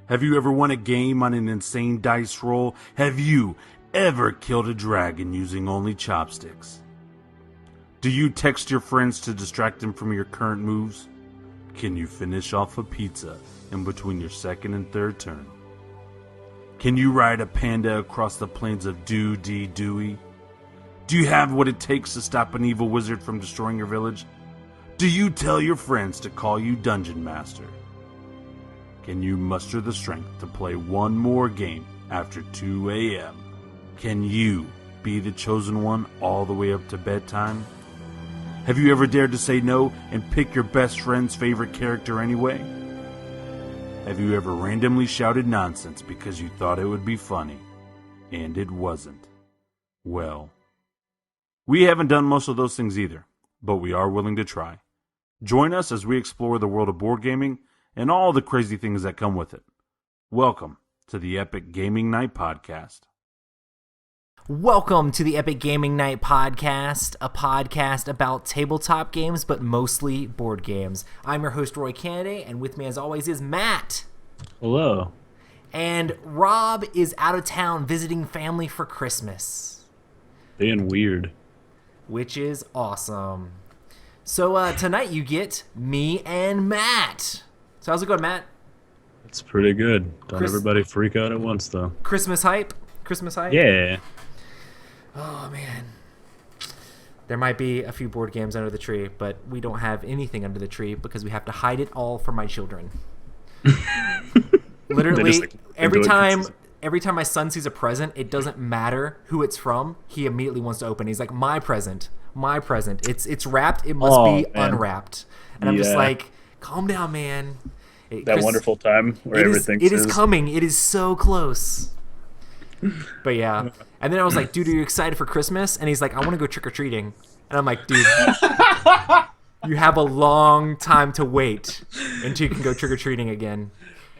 Have you ever won a game on an insane dice roll? Have you ever killed a dragon using only chopsticks? Do you text your friends to distract them from your current moves? Can you finish off a pizza in between your second and third turn? Can you ride a panda across the plains of Dewey? Do you have what it takes to stop an evil wizard from destroying your village? Do you tell your friends to call you Dungeon Master? Can you muster the strength to play one more game after 2 a.m.? Can you be the chosen one all the way up to bedtime? Have you ever dared to say no and pick your best friend's favorite character anyway? Have you ever randomly shouted nonsense because you thought it would be funny, and it wasn't? Well, we haven't done most of those things either, but we are willing to try. Join us as we explore the world of board gaming and all the crazy things that come with it. Welcome to the Epic Gaming Night Podcast. Welcome to the Epic Gaming Night Podcast, a podcast about tabletop games, but mostly board games. I'm your host, Roy Kennedy, and with me as always is Matt. Hello. And Rob is out of town visiting family for Christmas. Being weird. Which is awesome. So tonight you get me and Matt. So how's it going, Matt? It's pretty good. Don't everybody freak out at once, though. Christmas hype? Christmas hype? Yeah. Oh, man. There might be a few board games under the tree, but we don't have anything under the tree because we have to hide it all from my children. Literally, every time my son sees a present, it doesn't matter who it's from. He immediately wants to open it. He's like, my present. It's wrapped. It must be unwrapped. And I'm just like, calm down, man. That wonderful time where everything is coming. It is so close. But yeah. And then I was like, dude, are you excited for Christmas? And he's like, I want to go trick-or-treating. And I'm like, dude, you have a long time to wait until you can go trick-or-treating again.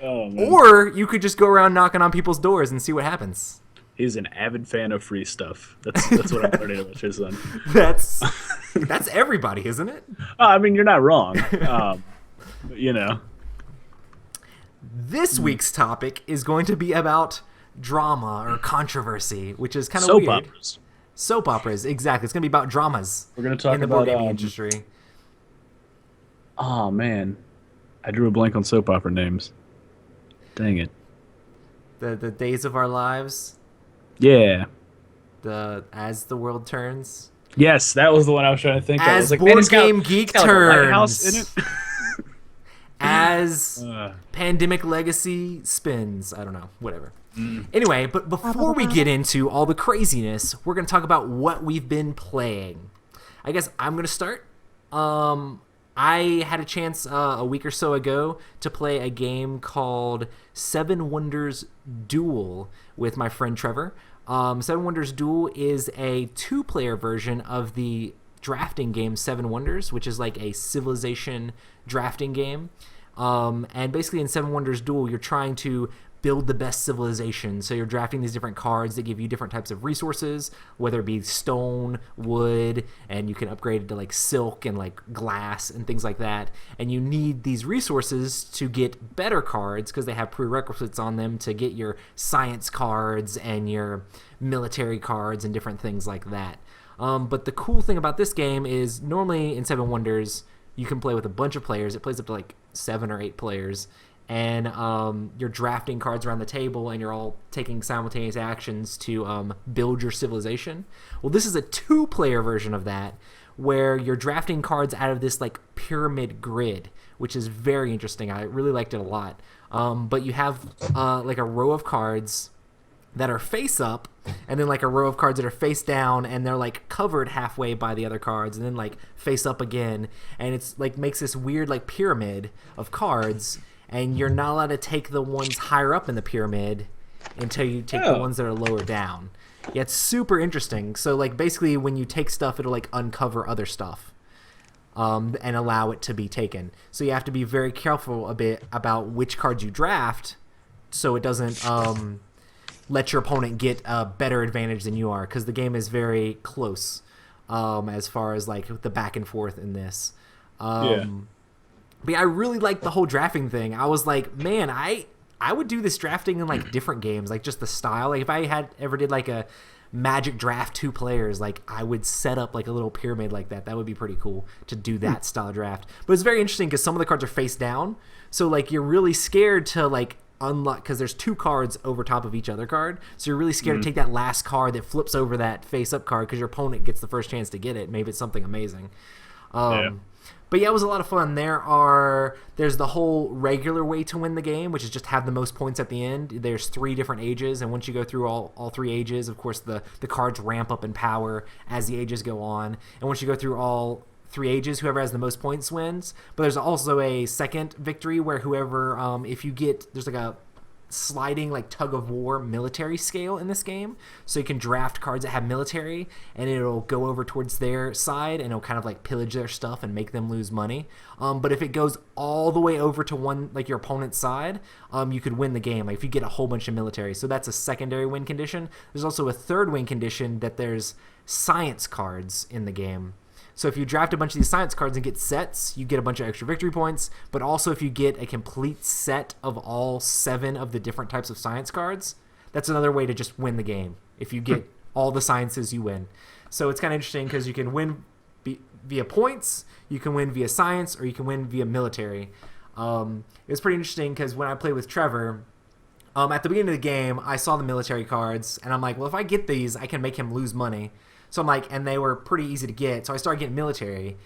Oh, man. Or you could just go around knocking on people's doors and see what happens. He's an avid fan of free stuff. That's what I'm learning about your son. That's everybody, isn't it? I mean, you're not wrong. You know. This week's topic is going to be about drama or controversy, which is kind of weird. Soap operas. Soap operas, exactly. It's going to be about dramas. We're going to talk in the about board gaming industry. Oh, man. I drew a blank on soap opera names. Dang it. The Days of Our Lives. Yeah. The As the World Turns. Yes, that was the one I was trying to think of. As like, Board Game Geek Turns. Lighthouse in it. As Pandemic Legacy spins. I don't know. Whatever. Anyway, but before we get into all the craziness, we're going to talk about what we've been playing. I guess I'm going to start. I had a chance a week or so ago to play a game called Seven Wonders Duel with my friend Trevor. Seven Wonders Duel is a two-player version of the drafting game Seven Wonders, which is like a civilization drafting game. And basically in Seven Wonders Duel, you're trying to build the best civilization. So you're drafting these different cards that give you different types of resources, whether it be stone, wood, and you can upgrade it to like silk and like glass and things like that. And you need these resources to get better cards because they have prerequisites on them to get your science cards and your military cards and different things like that. But the cool thing about this game is normally in Seven Wonders, you can play with a bunch of players. It plays up to like 7 or 8 players. And you're drafting cards around the table, and you're all taking simultaneous actions to build your civilization. Well, this is a 2-player version of that, where you're drafting cards out of this like pyramid grid, which is very interesting. I really liked it a lot. But you have like a row of cards that are face up, and then like a row of cards that are face down, and they're like covered halfway by the other cards, and then like face up again, and it's like makes this weird like pyramid of cards. And you're not allowed to take the ones higher up in the pyramid until you take the ones that are lower down. Yeah, it's super interesting. So, like, basically, when you take stuff, it'll, like, uncover other stuff and allow it to be taken. So you have to be very careful a bit about which cards you draft so it doesn't let your opponent get a better advantage than you are, because the game is very close as far as, like, the back and forth in this. But yeah, I really liked the whole drafting thing. I was like, man, I I would do this drafting in like different games, like just the style. Like if I had ever did like a Magic draft 2 players, like I would set up like a little pyramid like that. That would be pretty cool to do that style draft. But it's very interesting because some of the cards are face down, so like you're really scared to like unlock because there's 2 cards over top of each other card. So you're really scared to take that last card that flips over that face up card because your opponent gets the first chance to get it. Maybe it's something amazing. But yeah, it was a lot of fun. There's the whole regular way to win the game, which is just have the most points at the end. There's 3 different ages, and once you go through all 3 ages, of course the cards ramp up in power as the ages go on. And once you go through all 3 ages, whoever has the most points wins. But there's also a second victory where whoever, if you get, there's like a sliding like tug of war military scale in this game, so you can draft cards that have military and it'll go over towards their side and it'll kind of like pillage their stuff and make them lose money, but if it goes all the way over to one like your opponent's side, you could win the game, like if you get a whole bunch of military. So that's a secondary win condition. There's also a third win condition that there's science cards in the game. So if you draft a bunch of these science cards and get sets, you get a bunch of extra victory points. But also if you get a complete set of all 7 of the different types of science cards, that's another way to just win the game. If you get all the sciences, you win. So it's kind of interesting because you can win via points, you can win via science, or you can win via military. It was pretty interesting because when I played with Trevor, at the beginning of the game, I saw the military cards, and I'm like, well, if I get these, I can make him lose money. So I'm like, and they were pretty easy to get. So I started getting military.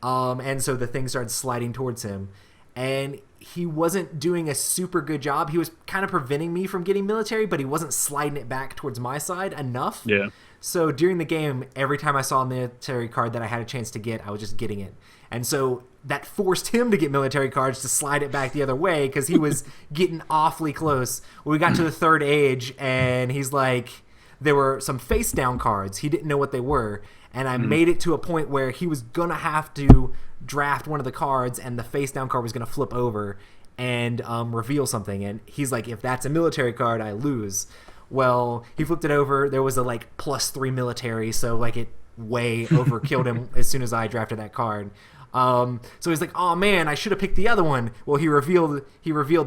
And so the thing started sliding towards him. And he wasn't doing a super good job. He was kind of preventing me from getting military, but he wasn't sliding it back towards my side enough. Yeah. So during the game, every time I saw a military card that I had a chance to get, I was just getting it. And so that forced him to get military cards to slide it back the other way because he was getting awfully close. We got to the third age, and he's like, there were some face down cards. He didn't know what they were. And I made it to a point where he was going to have to draft one of the cards, and the face down card was going to flip over and reveal something. And he's like, if that's a military card, I lose. Well, he flipped it over. There was a like +3 military, so like it way overkilled him as soon as I drafted that card. So he's like, oh man, I should have picked the other one. Well, he revealed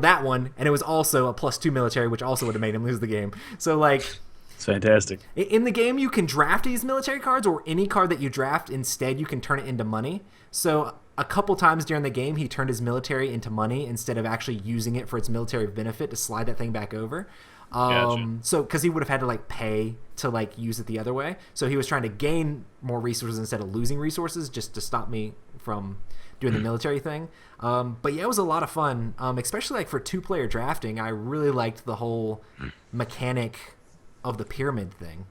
that one, and it was also a +2 military, which also would have made him lose the game. So like, it's fantastic. in the game, you can draft these military cards, or any card that you draft, instead you can turn it into money. So a couple times during the game, he turned his military into money instead of actually using it for its military benefit to slide that thing back over. Gotcha. So because he would have had to like pay to like use it the other way. So he was trying to gain more resources instead of losing resources just to stop me from doing the military thing. But yeah, it was a lot of fun, especially like for 2-player drafting. I really liked the whole mechanic of the pyramid thing.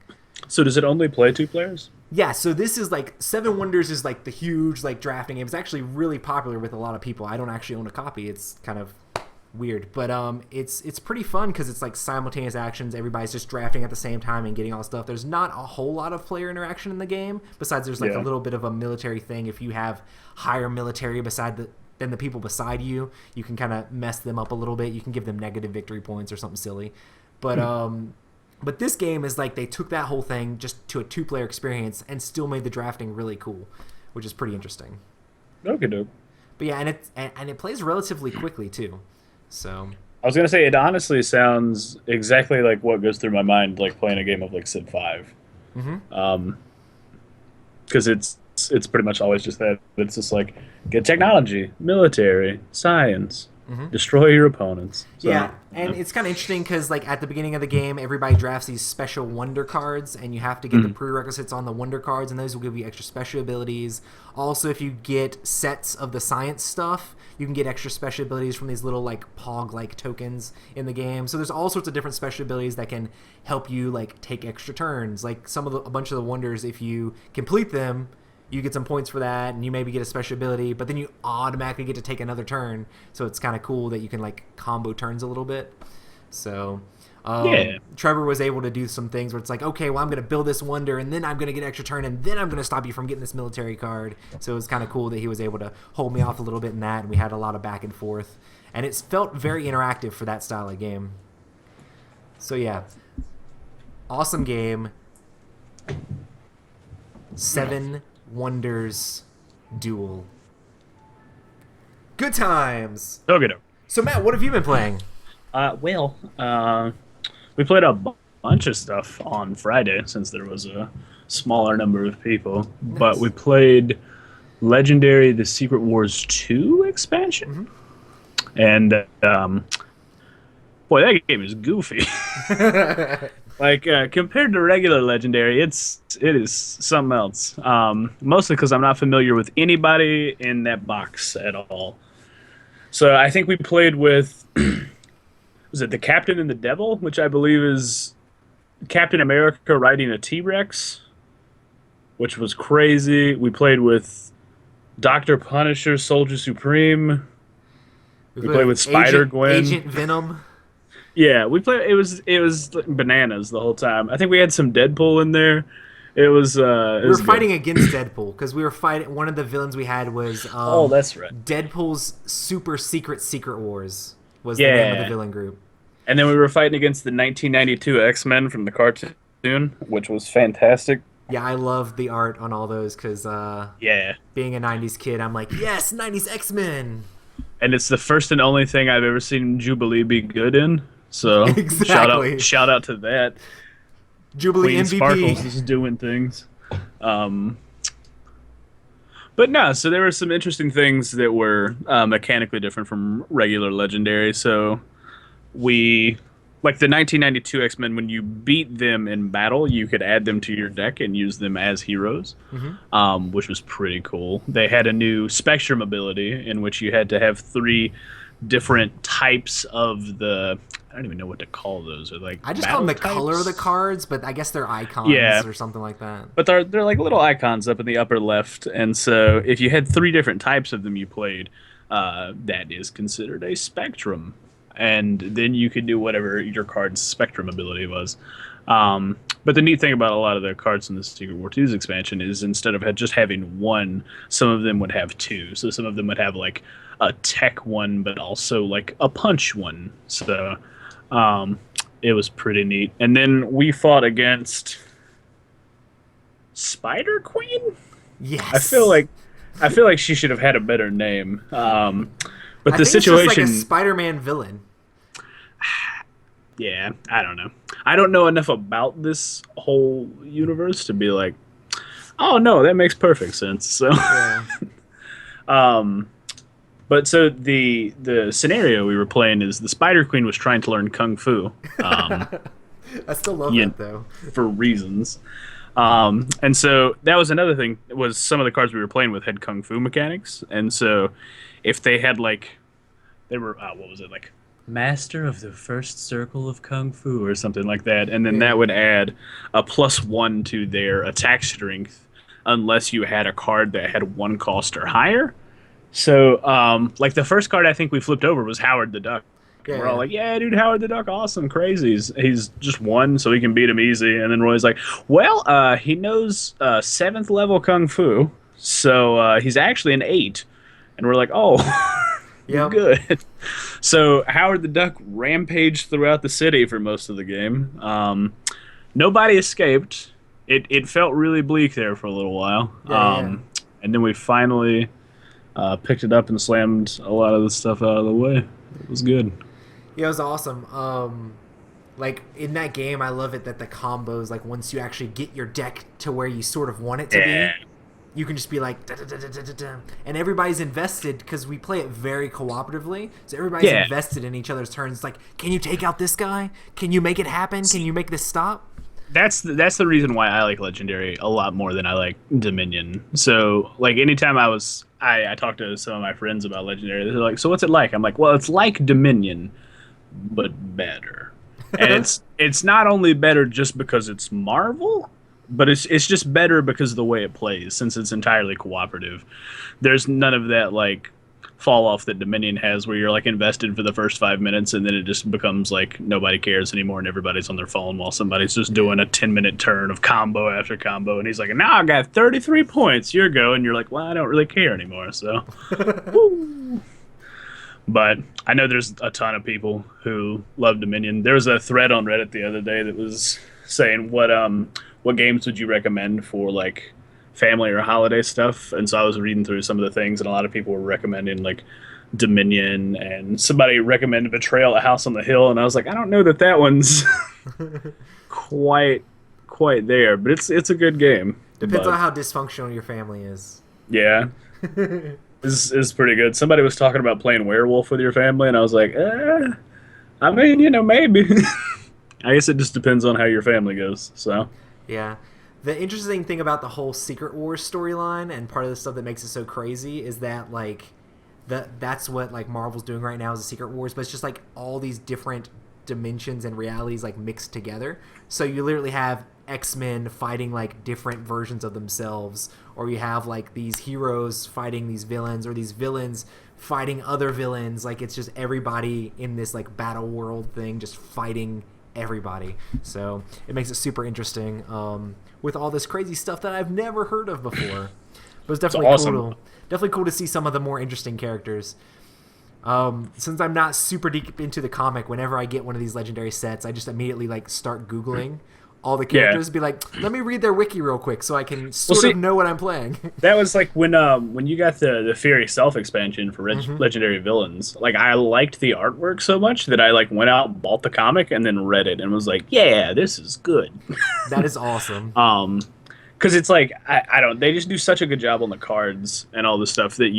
So does it only play 2 players? Yeah, so this is like 7 Wonders is like the huge like drafting game. It's actually really popular with a lot of people. I don't actually own a copy. It's kind of weird, but it's pretty fun because it's like simultaneous actions. Everybody's just drafting at the same time and getting all stuff. There's not a whole lot of player interaction in the game. Besides, there's like a little bit of a military thing. If you have higher military than the people beside you, you can kind of mess them up a little bit. You can give them negative victory points or something silly, But this game is like they took that whole thing just to a 2-player experience and still made the drafting really cool, which is pretty interesting. Okay, dope. But yeah, and it plays relatively quickly too. So I was gonna say it honestly sounds exactly like what goes through my mind, like playing a game of like Civ 5. Because it's pretty much always just that. It's just like get technology, military, science. Destroy your opponents. So, yeah, and it's kind of interesting because like at the beginning of the game, everybody drafts these special wonder cards, and you have to get the prerequisites on the wonder cards, and those will give you extra special abilities. Also, if you get sets of the science stuff, you can get extra special abilities from these little like Pog-like tokens in the game. So there's all sorts of different special abilities that can help you like take extra turns. Like a bunch of the wonders, if you complete them, you get some points for that, and you maybe get a special ability, but then you automatically get to take another turn. So it's kind of cool that you can like combo turns a little bit. So Trevor was able to do some things where it's like, okay, well, I'm going to build this wonder, and then I'm going to get an extra turn, and then I'm going to stop you from getting this military card. So it was kind of cool that he was able to hold me off a little bit in that, and we had a lot of back and forth. And it felt very interactive for that style of game. So yeah, awesome game. 7 Wonders Duel. Good times. Okay, dope. So Matt, what have you been playing? We played a bunch of stuff on Friday since there was a smaller number of people, but Nice. we played Legendary: The Secret Wars 2 expansion, and boy, that game is goofy. Like compared to regular Legendary, it is something else. Mostly because I'm not familiar with anybody in that box at all. So I think we played with was it the Captain and the Devil, which I believe is Captain America riding a T-Rex, which was crazy. We played with Doctor Punisher, Soldier Supreme. We played with Spider-Gwen. Agent Venom. Yeah, we played. It was bananas the whole time. I think we had some Deadpool in there. It was. We were fighting against Deadpool because we were fighting. One of the villains we had was Oh, that's right. Deadpool's Super Secret Wars was the name of the Yeah. villain group. And then we were fighting against the 1992 X-Men from the cartoon, which was fantastic. Yeah, I love the art on all those because Yeah. being a '90s kid, I'm like, yes, '90s X-Men. And it's the first and only thing I've ever seen Jubilee be good in. So Exactly. shout out to that. Jubilee Queen MVP. Sparkles is doing things. But no, so there were some interesting things that were mechanically different from regular Legendary. So we, like the 1992 X-Men, when you beat them in battle, you could add them to your deck and use them as heroes, which was pretty cool. They had a new Spectrum ability in which you had to have 3 different types of the. I don't even know what to call those. Or like I just call them the battle color of the types? cards, but I guess they're icons Yeah. or something like that. But they're like little icons up in the upper left, and so if you had 3 different types of them you played, that is considered a spectrum, and then you could do whatever your card's spectrum ability was. But the neat thing about a lot of the cards in the Secret War 2's expansion is instead of just having one, some of them would have 2. So some of them would have like a tech one, but also like a punch one. So it was pretty neat. And then we fought against Spider Queen. Yes. I feel like she should have had a better name. But I the think it's situation, just like a Spider-Man villain. yeah, I don't know. I don't know enough about this whole universe to be like, oh no, that makes perfect sense. So, Yeah. but so the scenario we were playing is the Spider Queen was trying to learn kung fu. I still love Yeah. that though. For reasons. And so that was another thing, was some of the cards we were playing with had kung fu mechanics, and so if they had like, they were what was it, like Master of the First Circle of Kung Fu or something like that, and then Yeah. that would add a +1 to their attack strength unless you had a card that had 1 cost or higher. So like the first card I think we flipped over was Howard the Duck. Yeah. We're all like, yeah, dude, Howard the Duck, awesome, crazy. He's just 1, so we can beat him easy. And then Roy's like, well, he knows 7th level Kung Fu, so he's actually an 8. And we're like, oh, Yep. good. So Howard the Duck rampaged throughout the city for most of the game. Nobody escaped. It felt really bleak there for a little while. Yeah. And then we finally picked it up and slammed a lot of the stuff out of the way. It was good. Yeah, it was awesome. Like in that game, I love it that the combos, like once you actually get your deck to where you sort of want it to Yeah. be, you can just be like, da, da, da, da, da, da, da. And everybody's invested because we play it very cooperatively. So everybody's Yeah. invested in each other's turns. It's like, can you take out this guy? Can you make it happen? Can you make this stop? That's the reason why I like Legendary a lot more than I like Dominion. So like anytime I talked to some of my friends about Legendary, they're like, so what's it like? I'm like, well, it's like Dominion, but better. And it's not only better just because it's Marvel, but it's just better because of the way it plays, since it's entirely cooperative. There's none of that like fall off that Dominion has where you're like invested for the first 5 minutes and then it just becomes like nobody cares anymore and everybody's on their phone while somebody's just doing a 10-minute turn of combo after combo, and he's like, now I got 33 points, your go, and you're like, well, I don't really care anymore, so woo. But I know there's a ton of people who love Dominion. There was a thread on Reddit the other day that was saying what games would you recommend for like family or holiday stuff, and so I was reading through some of the things, and a lot of people were recommending like Dominion, and somebody recommended Betrayal: A House on the Hill, and I was like, I don't know that one's quite there, but it's a good game. Depends But, on how dysfunctional your family is. yeah, is pretty good. Somebody was talking about playing Werewolf with your family, and I was like, I mean, maybe. I guess it just depends on how your family goes. So Yeah. The interesting thing about the whole Secret Wars storyline and part of the stuff that makes it so crazy is that like that's what like Marvel's doing right now is the Secret Wars, but it's just like all these different dimensions and realities like mixed together. So you literally have X-Men fighting like different versions of themselves, or you have like these heroes fighting these villains, or these villains fighting other villains. Like it's just everybody in this like battle world thing just fighting everybody. So it makes it super interesting with all this crazy stuff that I've never heard of before. But it's definitely awesome. definitely cool to see some of the more interesting characters. Since I'm not super deep into the comic, whenever I get one of these legendary sets, I just immediately like start Googling all the characters, be like, let me read their wiki real quick so I can sort of know what I'm playing. that was like when you got the Fury Self expansion for Legendary Villains. Like I liked the artwork so much that I like went out, bought the comic, and then read it and was like, yeah, this is good. That is awesome. Because it's like I don't. They just do such a good job on the cards and all the stuff that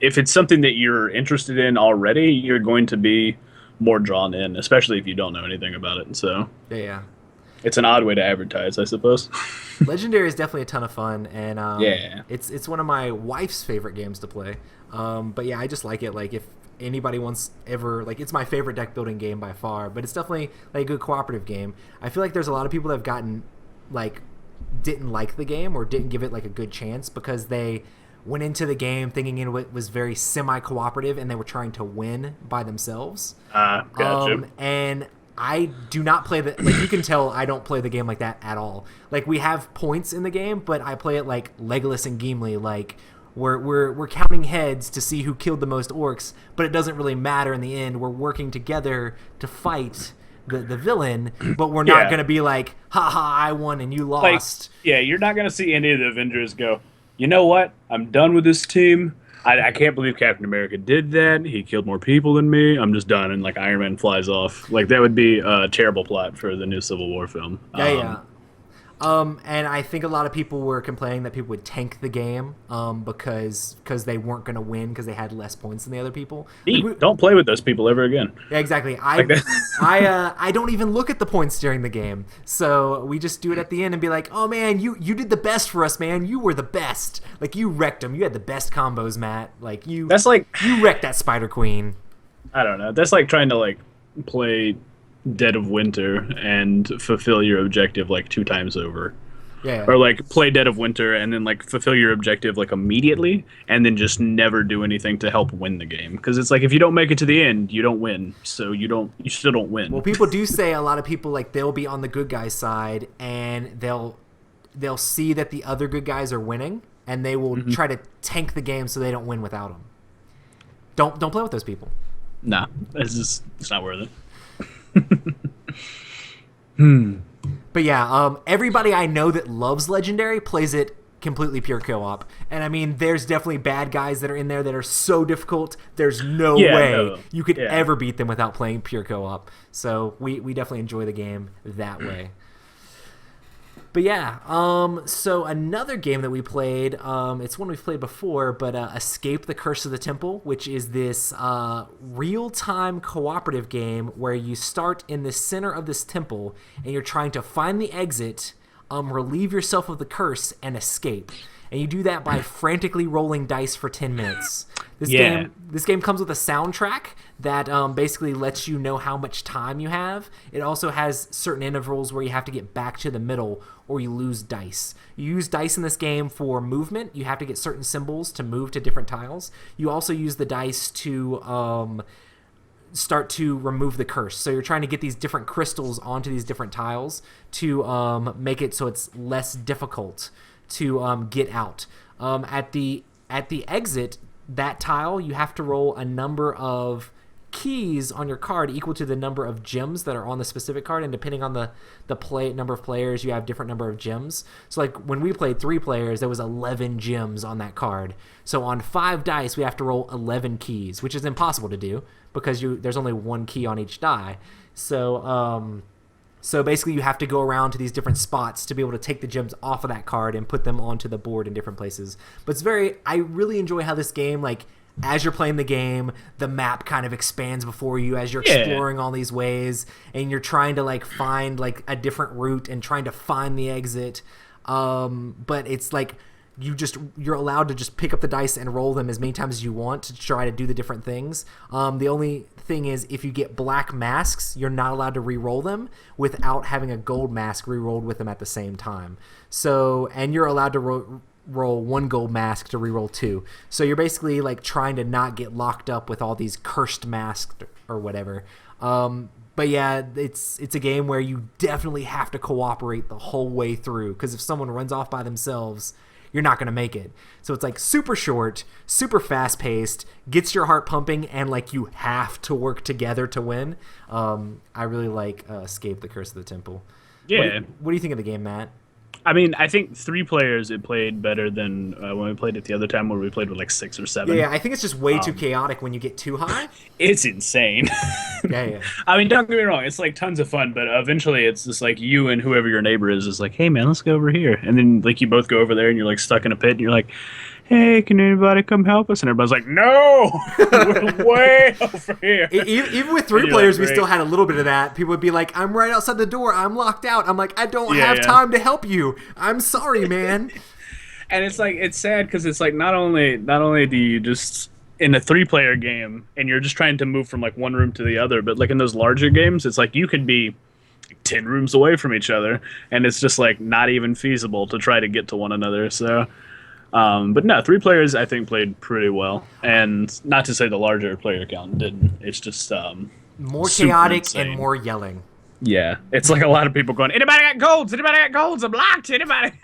if it's something that you're interested in already, you're going to be more drawn in, especially if you don't know anything about it. So Yeah. it's an odd way to advertise, I suppose. Legendary is definitely a ton of fun, and Yeah. it's one of my wife's favorite games to play. But yeah, I just like it. Like if anybody wants ever, like, it's my favorite deck building game by far. But it's definitely like a good cooperative game. I feel like there's a lot of people that have gotten like didn't like the game or didn't give it like a good chance because they went into the game thinking it was very semi-cooperative and they were trying to win by themselves. Gotcha. And I do not play the, like, you can tell I don't play the game like that at all. Like, we have points in the game, but I play it like Legolas and Gimli, like we're counting heads to see who killed the most orcs, but it doesn't really matter in the end. We're working together to fight the villain, but we're not going to be like, haha, I won and you lost. Like, yeah, you're not going to see any of the Avengers go, you know what? I'm done with this team. I can't believe Captain America did that. He killed more people than me. I'm just done. And like Iron Man flies off. Like that would be a terrible plot for the new Civil War film. Yeah. And I think a lot of people were complaining that people would tank the game because they weren't going to win because they had less points than the other people. Like, don't play with those people ever again. Yeah, exactly. I don't even look at the points during the game. So we just do it at the end and be like, oh man, you did the best for us, man. You were the best. Like you wrecked them. You had the best combos, Matt. Like you wrecked that Spider Queen. I don't know. That's like trying to like play Dead of Winter and fulfill your objective like 2 times over. Yeah. Or like play Dead of Winter and then like fulfill your objective like immediately and then just never do anything to help win the game. Because it's like if you don't make it to the end, you don't win. So you still don't win. Well, people do say a lot of people like they'll be on the good guys side and they'll see that the other good guys are winning and they will try to tank the game so they don't win without them. Don't play with those people. Nah, it's not worth it. But yeah, everybody I know that loves Legendary plays it completely pure co-op. And I mean, there's definitely bad guys that are in there that are so difficult. There's no way you could ever beat them without playing pure co-op. So we definitely enjoy the game that way. But yeah, so another game that we played, it's one we've played before, but Escape the Curse of the Temple, which is this real-time cooperative game where you start in the center of this temple and you're trying to find the exit, relieve yourself of the curse, and escape. And you do that by frantically rolling dice for 10 minutes. This game comes with a soundtrack that basically lets you know how much time you have. It also has certain intervals where you have to get back to the middle or you lose dice. You use dice in this game for movement. You have to get certain symbols to move to different tiles. You also use the dice to start to remove the curse. So you're trying to get these different crystals onto these different tiles to make it so it's less difficult to get out. At the exit, that tile, you have to roll a number of keys on your card equal to the number of gems that are on the specific card, and depending on the number of players, you have different number of gems. So like when we played 3 players, there was 11 gems on that card. So on 5 dice, we have to roll 11 keys, which is impossible to do because there's only 1 key on each die. So basically you have to go around to these different spots to be able to take the gems off of that card and put them onto the board in different places. But I really enjoy how this game, like, as you're playing the game, the map kind of expands before you as you're exploring all these ways, and you're trying to like find like a different route and trying to find the exit. But it's like you're allowed to just pick up the dice and roll them as many times as you want to try to do the different things. The only thing is, if you get black masks, you're not allowed to re-roll them without having a gold mask re-rolled with them at the same time. So, and you're allowed to roll 1 gold mask to re-roll 2. So you're basically like trying to not get locked up with all these cursed masks or whatever. But yeah, it's a game where you definitely have to cooperate the whole way through, because if someone runs off by themselves, you're not going to make it. So it's like super short, super fast paced, gets your heart pumping, and like you have to work together to win. I really like Escape the Curse of the Temple. Yeah. What do you think of the game, Matt? I mean, I think 3 players it played better than when we played it the other time, where we played with like 6 or 7. Yeah, I think it's just way too chaotic when you get too high. It's insane. Yeah. I mean, don't get me wrong, it's like tons of fun, but eventually it's just like you and whoever your neighbor is like, hey man, let's go over here. And then like you both go over there and you're like stuck in a pit and you're like, hey, can anybody come help us? And everybody's like, no, we're way over here. Even with 3 players, we still had a little bit of that. People would be like, I'm right outside the door. I'm locked out. I'm like, I don't have time to help you. I'm sorry, man. And it's like, it's sad because it's like, not only do you just, in a 3-player game, and you're just trying to move from like one room to the other, but like in those larger games, it's like you could be 10 rooms away from each other, and it's just like not even feasible to try to get to one another. So but no, 3 players I think played pretty well, and not to say the larger player count didn't. It's just more chaotic insane. and more yelling. Yeah, it's like a lot of people going, anybody got golds? Anybody got golds? I'm locked. Anybody?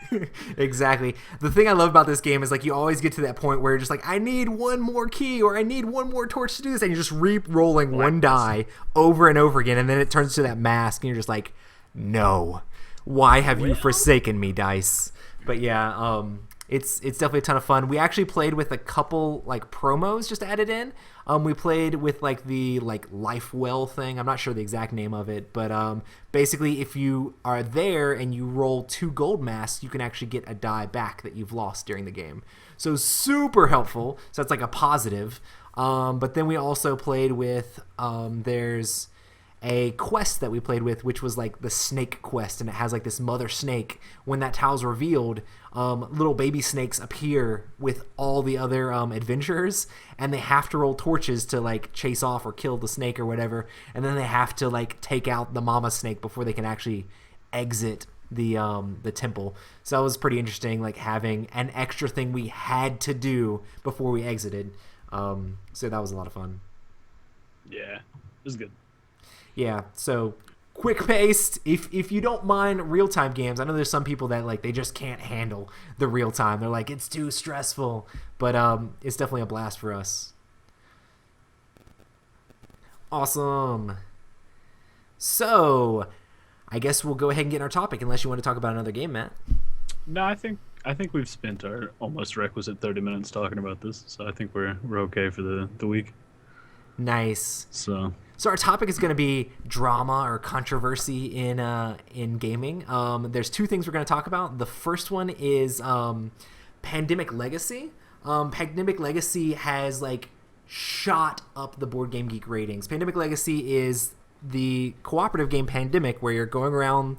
Exactly. The thing I love about this game is like you always get to that point where you're just like, I need 1 more key, or I need 1 more torch to do this, and you're just re-rolling 1 die over and over again, and then it turns to that mask, and you're just like, no, why have you forsaken me, dice? But yeah, it's definitely a ton of fun. We actually played with a couple like promos just added in. We played with like the like Life Well thing. I'm not sure the exact name of it, but basically if you are there and you roll 2 gold masks, you can actually get a die back that you've lost during the game. So super helpful. So that's like a positive. But then we also played with there's a quest that we played with, which was like the snake quest, and it has like this mother snake. When that tile's revealed, little baby snakes appear with all the other adventurers, and they have to roll torches to like chase off or kill the snake or whatever, and then they have to like take out the mama snake before they can actually exit the temple. So that was pretty interesting, like having an extra thing we had to do before we exited. So that was a lot of fun. Yeah, it was good. Yeah, so quick paced. If you don't mind real time games, I know there's some people that like they just can't handle the real time. They're like, it's too stressful. But it's definitely a blast for us. Awesome. So I guess we'll go ahead and get in our topic, unless you want to talk about another game, Matt. No, I think we've spent our almost requisite 30 minutes talking about this, so I think we're okay for the week. Nice. So our topic is going to be drama or controversy in gaming. There's 2 things we're going to talk about. The first one is Pandemic Legacy. Pandemic Legacy has like shot up the Board Game Geek ratings. Pandemic Legacy is the cooperative game Pandemic, where you're going around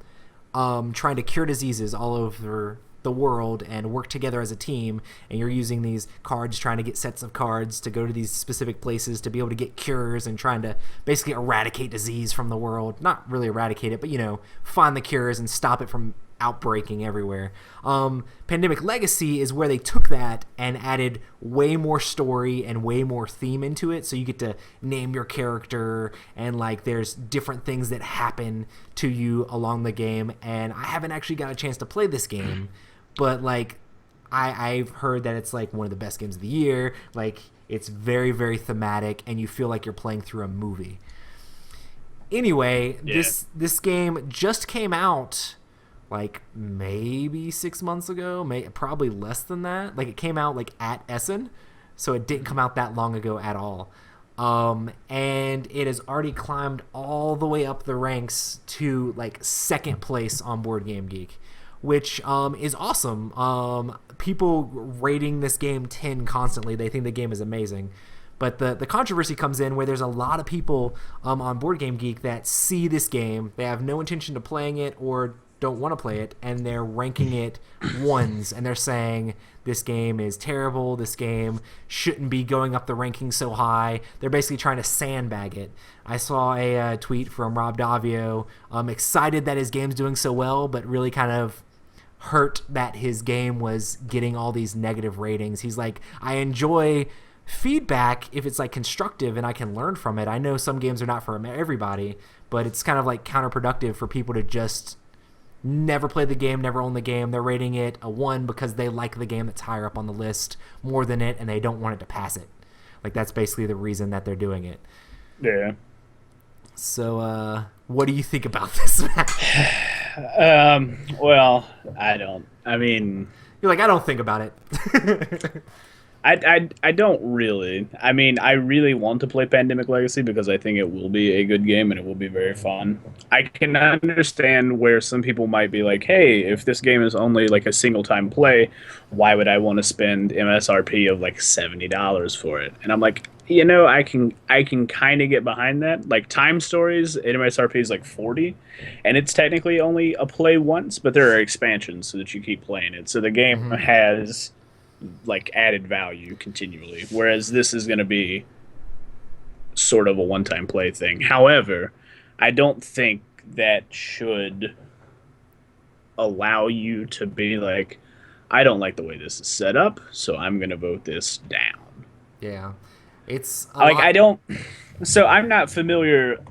trying to cure diseases all over the world and work together as a team, and you're using these cards, trying to get sets of cards to go to these specific places to be able to get cures, and trying to basically eradicate disease from the world. Not really eradicate it, but find the cures and stop it from outbreaking everywhere. Pandemic Legacy is where they took that and added way more story and way more theme into it, so you get to name your character, and like there's different things that happen to you along the game. And I haven't actually got a chance to play this game, but like I've heard that it's like one of the best games of the year. Like It's very, very thematic, and you feel like you're playing through a movie. Anyway, this game just came out like maybe 6 months ago, probably less than that. Like it came out like at Essen, so it didn't come out that long ago at all. And it has already climbed all the way up the ranks to like second place on Board Game Geek, which is awesome. People rating this game 10 constantly. They think the game is amazing. But the controversy comes in where there's a lot of people on Board Game Geek that see this game, they have no intention of playing it or don't want to play it, and they're ranking it ones, and they're saying this game is terrible, this game shouldn't be going up the ranking so high. They're basically trying to sandbag it. I saw a tweet from Rob Davio, excited that his game's doing so well, but really kind of hurt that his game was getting all these negative ratings. He's like, I enjoy feedback if it's like constructive and I can learn from it. I know some games are not for everybody, but it's kind of like counterproductive for people to just never play the game, never own the game. They're rating it a 1 because they like the game that's higher up on the list more than it, and they don't want it to pass it. Like that's basically the reason that they're doing it. Yeah. So what do you think about this, Matt? Well, I don't. I mean, you're like, I don't think about it. I don't really. I mean, I really want to play Pandemic Legacy because I think it will be a good game and it will be very fun. I can understand where some people might be like, hey, if this game is only like a single time play, why would I want to spend MSRP of like $70 for it? And I'm like, you know, I can kind of get behind that. Like Time Stories, MSRP is like 40, and it's technically only a play once, but there are expansions so that you keep playing it. So the game has like added value continually, whereas this is going to be sort of a one-time play thing. However, I don't think that should allow you to be like, I don't like the way this is set up, so I'm going to vote this down. Yeah. It's like I don't. So I'm not familiar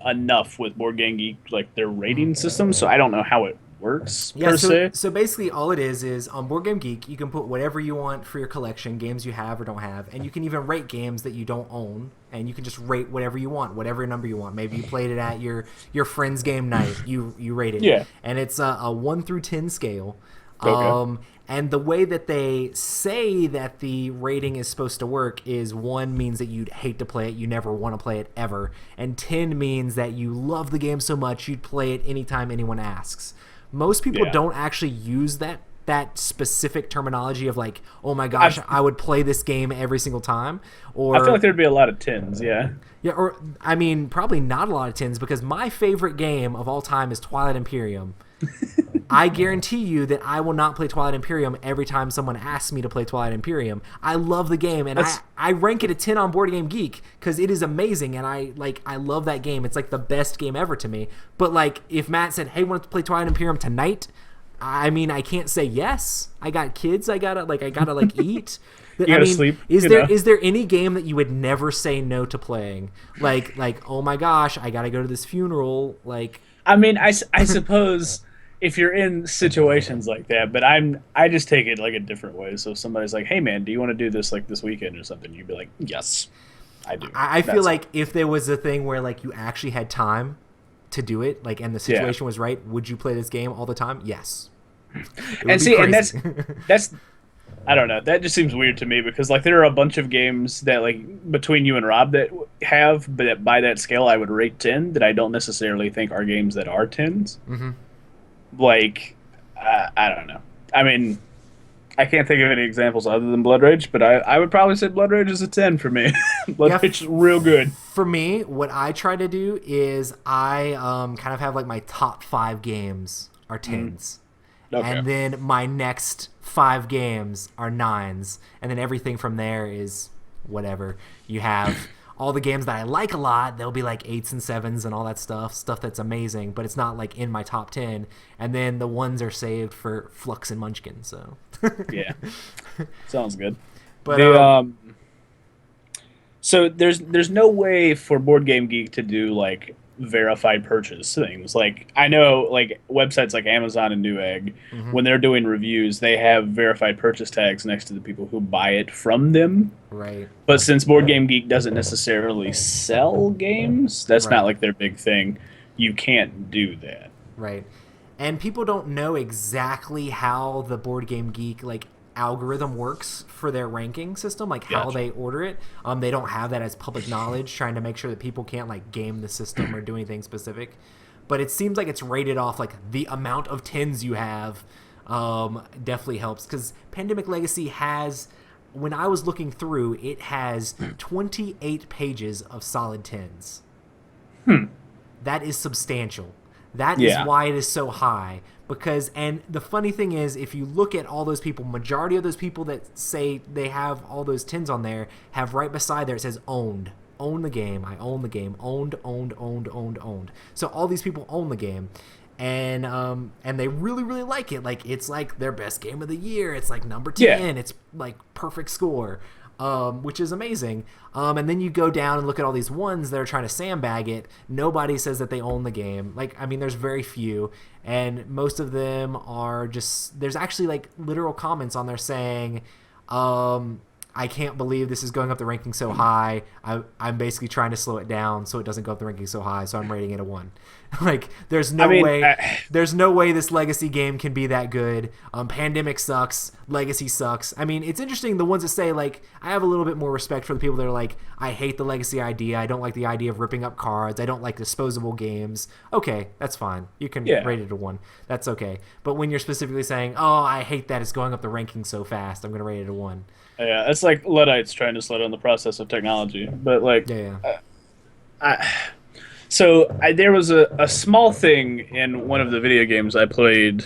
enough with Board Game Geek, like their rating system, so I don't know how it works per se. So basically all it is on Board Game Geek, you can put whatever you want for your collection, games you have or don't have, and you can even rate games that you don't own, and you can just rate whatever you want, whatever number you want. Maybe you played it at your friend's game night, you rate it. Yeah. And it's a 1 through 10 scale. Okay. And the way that they say that the rating is supposed to work is 1 means that you'd hate to play it, you never want to play it ever, and 10 means that you love the game so much you'd play it anytime anyone asks. Most people don't actually use that specific terminology of like, oh my gosh, I would play this game every single time. Or I feel like there'd be a lot of 10s, yeah. Yeah, or I mean, probably not a lot of 10s, because my favorite game of all time is Twilight Imperium. I guarantee you that I will not play Twilight Imperium every time someone asks me to play Twilight Imperium. I love the game, and I rank it a 10 on Board Game Geek because it is amazing, and I love that game. It's like the best game ever to me. But like, if Matt said, "Hey, want to play Twilight Imperium tonight?" I mean, I can't say yes. I got kids. I gotta eat. You gotta sleep. Is there any game that you would never say no to playing? Like oh my gosh, I gotta go to this funeral. Like, I mean, I suppose if you're in situations like that, but I just take it like a different way. So if somebody's like, hey man, do you want to do this like this weekend or something? You'd be like, yes, I do. I feel like if there was a thing where like you actually had time to do it, like, and the situation was right, would you play this game all the time? Yes. And see, and that's I don't know. That just seems weird to me because like there are a bunch of games that like between you and Rob that have, but by that scale I would rate 10 that I don't necessarily think are games that are 10s. Mm-hmm. Like, I don't know. I mean, I can't think of any examples other than Blood Rage, but I would probably say Blood Rage is a 10 for me. Blood Rage is real good. For me, what I try to do is I kind of have like my top 5 games are 10s. Okay. And then my next 5 games are 9s. And then everything from there is whatever. You have all the games that I like a lot, they'll be like 8s and 7s and all that stuff that's amazing, but it's not like in my top 10. And then the ones are saved for Flux and Munchkin. So yeah, sounds good. But so there's no way for Board Game Geek to do like verified purchase things. Like I know like websites like Amazon and Newegg, when they're doing reviews, they have verified purchase tags next to the people who buy it from them. Right. But since Board Game Geek doesn't necessarily sell games, that's Right. not like their big thing. You can't do that. Right. And people don't know exactly how the Board Game Geek like algorithm works for their ranking system, like how Gotcha. they order it. They don't have that as public knowledge, trying to make sure that people can't like game the system or do anything specific. But it seems like it's rated off like the amount of tens you have. Definitely helps because Pandemic Legacy has. When I was looking through, it has 28 pages of solid tens. That is substantial. That is Yeah. why it is so high. Because, and the funny thing is, if you look at all those people, majority of those people that say they have all those tins on there have right beside there, it says owned. Own the game. I own the game. Owned, owned, owned, owned, owned. So all these people own the game. And they really, really like it. Like, it's like their best game of the year. It's like number 10. Yeah. It's like perfect score. Which is amazing. And then you go down and look at all these ones that are trying to sandbag it. Nobody says that they own the game. Like, I mean, there's very few, and most of them are just. There's actually like literal comments on there saying, "I can't believe this is going up the ranking so high. I'm basically trying to slow it down so it doesn't go up the ranking so high. So I'm rating it a 1." Like, there's no way. There's no way this Legacy game can be that good. Pandemic sucks. Legacy sucks. I mean, it's interesting. The ones that say like, I have a little bit more respect for the people that are like, I hate the Legacy idea. I don't like the idea of ripping up cards. I don't like disposable games. Okay, that's fine. You can rate it a 1. That's okay. But when you're specifically saying, oh, I hate that it's going up the ranking so fast, I'm gonna rate it a 1. Yeah, it's like Luddites trying to slow down the process of technology. But like, Yeah. there was a small thing in one of the video games I played,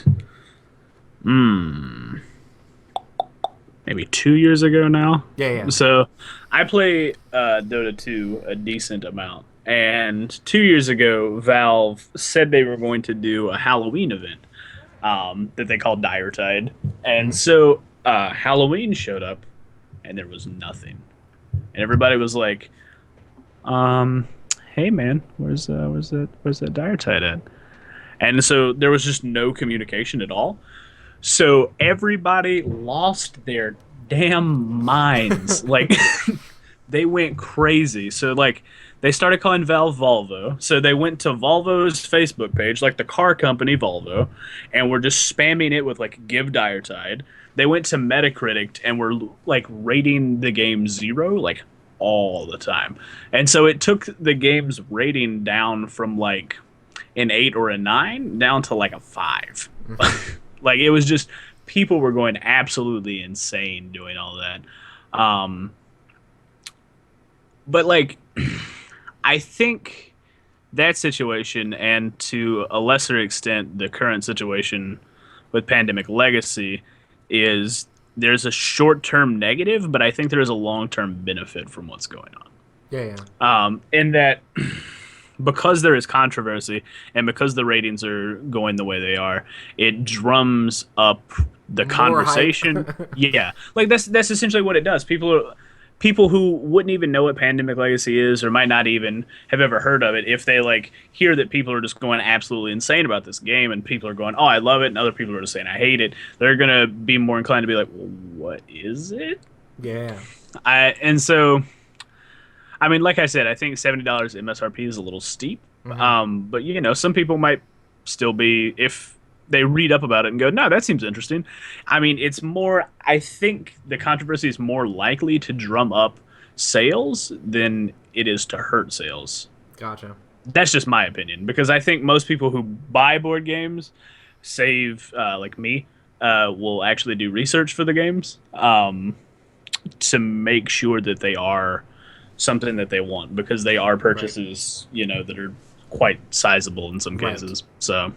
maybe 2 years ago now. Yeah. So I play Dota 2 a decent amount. And 2 years ago, Valve said they were going to do a Halloween event that they called Dire Tide. And so Halloween showed up, and there was nothing. And everybody was like, hey man, where's that Dire Tide at? And so there was just no communication at all. So everybody lost their damn minds. Like they went crazy. So like they started calling Valve Volvo. So they went to Volvo's Facebook page, like the car company Volvo, and were just spamming it with like give Dire Tide. They went to Metacritic and were like rating the game 0 like all the time. And so it took the game's rating down from like an 8 or a 9 down to like a 5. Like it was just people were going absolutely insane doing all that. But like I think that situation, and to a lesser extent the current situation with Pandemic Legacy, is there's a short-term negative, but I think there is a long-term benefit from what's going on. Yeah. In that, because there is controversy and because the ratings are going the way they are, it drums up the conversation. Yeah, like that's essentially what it does. People who wouldn't even know what Pandemic Legacy is or might not even have ever heard of it, if they like hear that people are just going absolutely insane about this game and people are going, oh, I love it, and other people are just saying I hate it, they're gonna be more inclined to be like, well, what is it? Yeah. And so I mean, like I said, I think $70 MSRP is a little steep. But you know, some people might still be, if they read up about it and go, no, that seems interesting. I mean, it's more, I think the controversy is more likely to drum up sales than it is to hurt sales. Gotcha. That's just my opinion, because I think most people who buy board games, save like me, will actually do research for the games to make sure that they are something that they want, because they are purchases, you know, that are quite sizable in some cases. So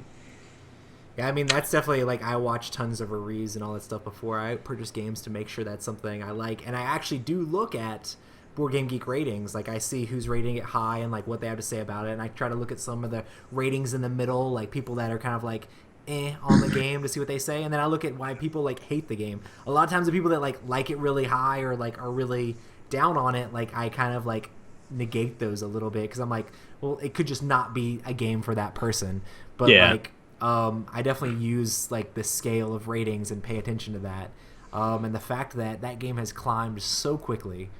yeah, I mean, that's definitely, like, I watch tons of reviews and all that stuff before I purchase games to make sure that's something I like. And I actually do look at Board Game Geek ratings. Like, I see who's rating it high and, like, what they have to say about it. And I try to look at some of the ratings in the middle, like, people that are kind of, like, on the game to see what they say. And then I look at why people, like, hate the game. A lot of times the people that, like it really high or, like, are really down on it, like, I kind of, like, negate those a little bit because I'm like, well, it could just not be a game for that person. But Yeah. like, I definitely use like the scale of ratings and pay attention to that. And the fact that that game has climbed so quickly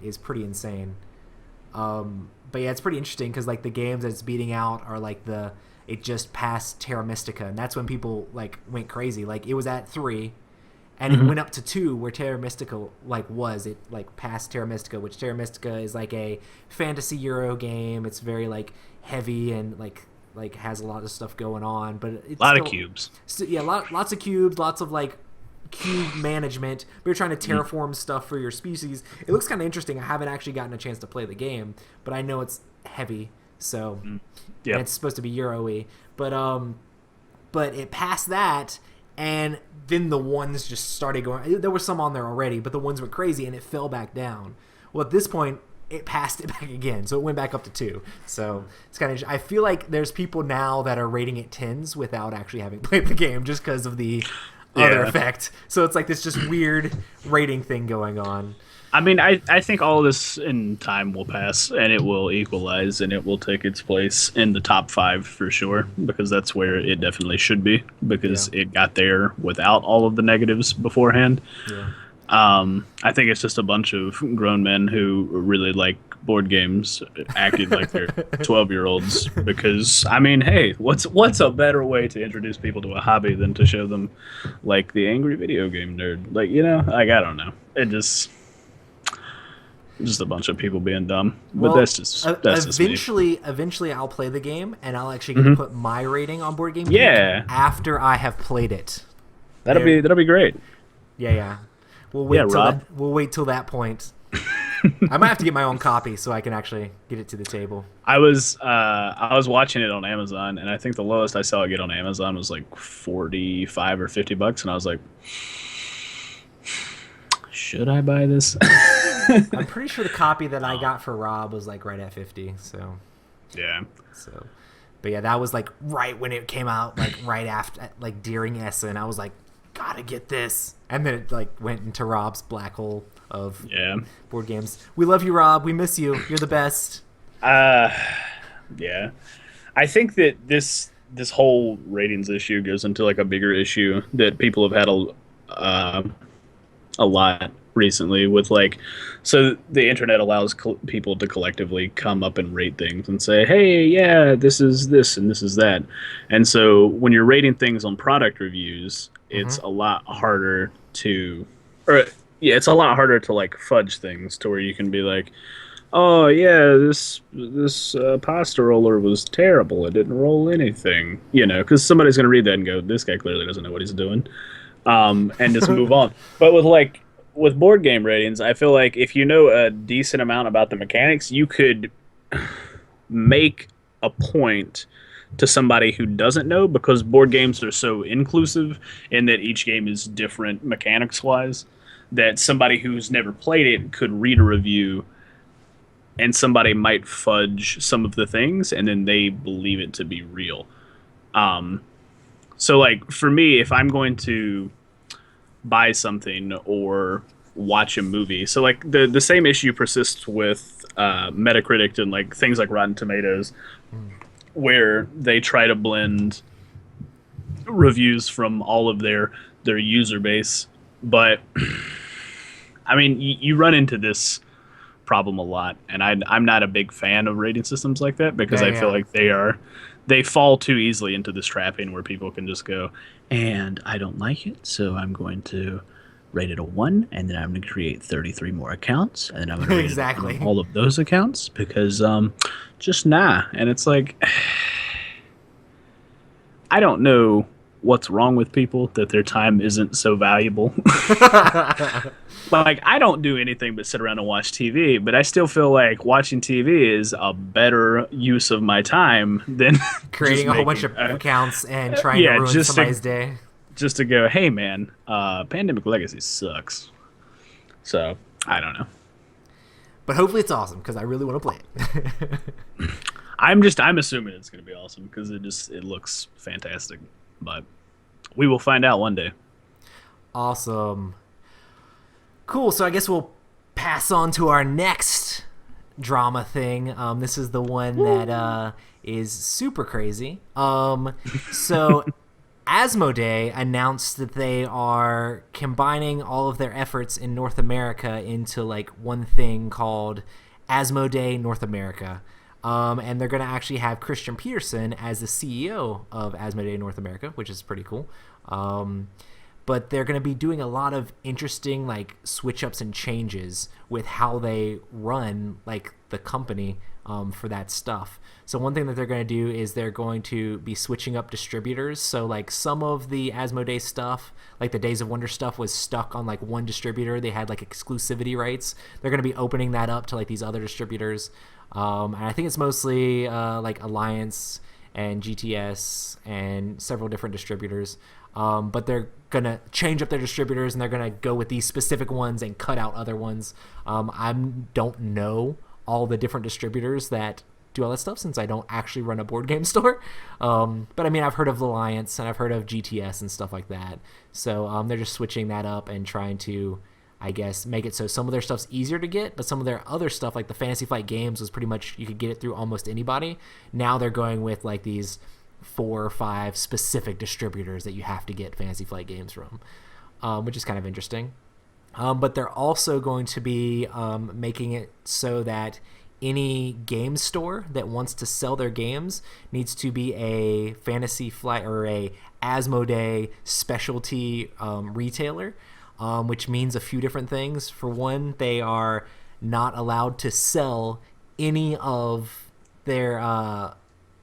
is pretty insane. But yeah, it's pretty interesting because like the games that it's beating out are like it just passed Terra Mystica, and that's when people like went crazy. Like it was at 3, and it went up to 2, where Terra Mystica it like passed Terra Mystica, which Terra Mystica is like a fantasy Euro game. It's very like heavy and like has a lot of stuff going on, but it's A lot still, of cubes. yeah, lots of cubes, lots of like cube management. But you're trying to terraform stuff for your species. It looks kind of interesting. I haven't actually gotten a chance to play the game, but I know it's heavy, so Yeah. and it's supposed to be Euro-y. But it passed that, and then the ones just started going. There were some on there already, but the ones went crazy, and it fell back down. Well, at this point, it passed it back again, so it went back up to 2. So it's kind of. I feel like there's people now that are rating it 10s without actually having played the game, just because of the other effect. So it's like this just weird rating thing going on. I mean, I think all of this in time will pass, and it will equalize, and it will take its place in the top 5 for sure, because that's where it definitely should be, because it got there without all of the negatives beforehand. Yeah. I think it's just a bunch of grown men who really like board games acting like they're 12-year-olds, because I mean, hey, what's a better way to introduce people to a hobby than to show them like the angry video game nerd? Like, you know, like I don't know. It just a bunch of people being dumb. But Well, that's just me. Eventually I'll play the game, and I'll actually get to put my rating on Board Game Geek Yeah. after I have played it. That'll be great. Yeah. We'll wait Rob. we'll wait till that point. I might have to get my own copy so I can actually get it to the table. I was watching it on Amazon, and I think the lowest I saw it get on Amazon was like $45 or $50, and I was like, should I buy this? I'm pretty sure the copy that I got for Rob was like right at 50. So, Yeah. but yeah, that was like right when it came out, like right after, like during Essen. I was like, gotta get this, and then it like went into Rob's black hole of Yeah. board games. We love you, Rob. We miss you. You're the best. Yeah. I think that this whole ratings issue goes into like a bigger issue that people have had a lot recently with like, so the internet allows people to collectively come up and rate things and say, hey, yeah, this is this and this is that. And so when you're rating things on product reviews, it's a lot harder to, it's a lot harder to like fudge things to where you can be like, oh yeah, this pasta roller was terrible. It didn't roll anything, you know, because somebody's gonna read that and go, this guy clearly doesn't know what he's doing, and just move on. But with board game ratings, I feel like if you know a decent amount about the mechanics, you could make a point to somebody who doesn't know, because board games are so inclusive in that each game is different mechanics wise, that somebody who's never played it could read a review and somebody might fudge some of the things and then they believe it to be real. So like for me, if I'm going to buy something or watch a movie, so like the same issue persists with Metacritic and like things like Rotten Tomatoes, where they try to blend reviews from all of their user base. But I mean, you run into this problem a lot, and I'm not a big fan of rating systems like that, because I feel like they fall too easily into this trapping where people can just go, and I don't like it, so I'm going to rate it a 1, and then I'm going to create 33 more accounts, and then I'm going to rate Exactly. it on all of those accounts, because just nah. And it's like, I don't know what's wrong with people that their time isn't so valuable. Like, I don't do anything but sit around and watch TV, but I still feel like watching TV is a better use of my time than Creating a whole bunch of accounts and trying to ruin somebody's day. Just to go, hey man, Pandemic Legacy sucks. So, I don't know. But hopefully it's awesome, because I really want to play it. I'm assuming it's going to be awesome, because it looks fantastic. But we will find out one day. Awesome. Cool, so I guess we'll pass on to our next drama thing. This is the one that is super crazy. So Asmodee announced that they are combining all of their efforts in North America into like one thing called Asmodee North America. And they're going to actually have Christian Peterson as the CEO of Asmodee North America, which is pretty cool. But they're going to be doing a lot of interesting like switch ups and changes with how they run like the company for that stuff. So one thing that they're going to do is they're going to be switching up distributors. So like some of the Asmodee stuff, like the Days of Wonder stuff, was stuck on like one distributor. They had like exclusivity rights. They're going to be opening that up to like these other distributors. And I think it's mostly like Alliance and GTS and several different distributors. But they're going to change up their distributors and they're going to go with these specific ones and cut out other ones. I don't know all the different distributors that do all that stuff since I don't actually run a board game store. But I mean, I've heard of Alliance and I've heard of GTS and stuff like that. So they're just switching that up and trying to, I guess, make it so some of their stuff's easier to get, but some of their other stuff, like the Fantasy Flight games, was pretty much you could get it through almost anybody. Now they're going with like these 4 or 5 specific distributors that you have to get Fantasy Flight games from, which is kind of interesting. But they're also going to be making it so that any game store that wants to sell their games needs to be a Fantasy Flight or a Asmodee specialty retailer, which means a few different things. For one, they are not allowed to sell any of their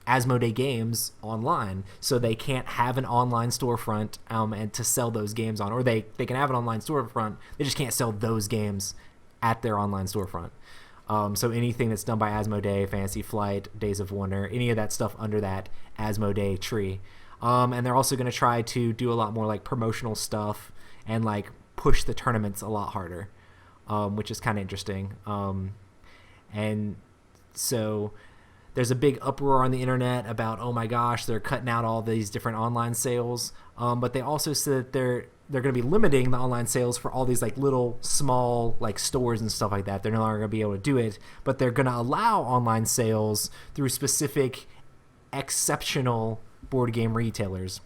Asmodee games online, so they can't have an online storefront and to sell those games on, or they can have an online storefront, they just can't sell those games at their online storefront. So anything that's done by Asmodee, Fantasy Flight, Days of Wonder, any of that stuff under that Asmodee tree. And they're also going to try to do a lot more like promotional stuff and like push the tournaments a lot harder, which is kind of interesting. And so there's a big uproar on the internet about, oh my gosh, they're cutting out all these different online sales. But they also said that they're going to be limiting the online sales for all these like little small like stores and stuff like that. They're no longer going to be able to do it, but they're going to allow online sales through specific exceptional board game retailers.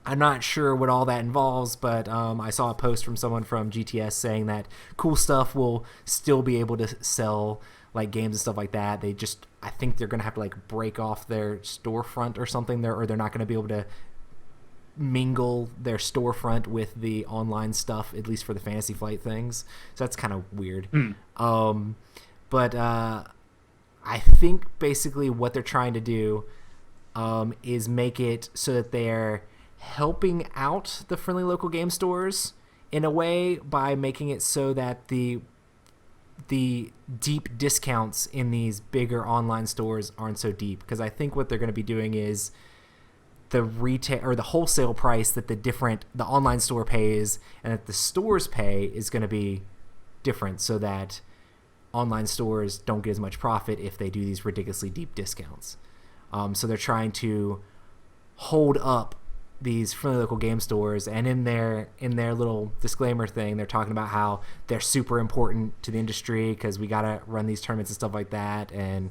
I'm not sure what all that involves, but I saw a post from someone from GTS saying that Cool Stuff will still be able to sell like games and stuff like that. They just, I think they're going to have to like break off their storefront or something there, or they're not going to be able to mingle their storefront with the online stuff, at least for the Fantasy Flight things. So that's kind of weird. But I think basically what they're trying to do is make it so that they're helping out the friendly local game stores in a way by making it so that the deep discounts in these bigger online stores aren't so deep. Because I think what they're going to be doing is the retail or the wholesale price that the online store pays and that the stores pay is going to be different, so that online stores don't get as much profit if they do these ridiculously deep discounts. So they're trying to hold up these friendly local game stores, and in their little disclaimer thing, they're talking about how they're super important to the industry because we got to run these tournaments and stuff like that. And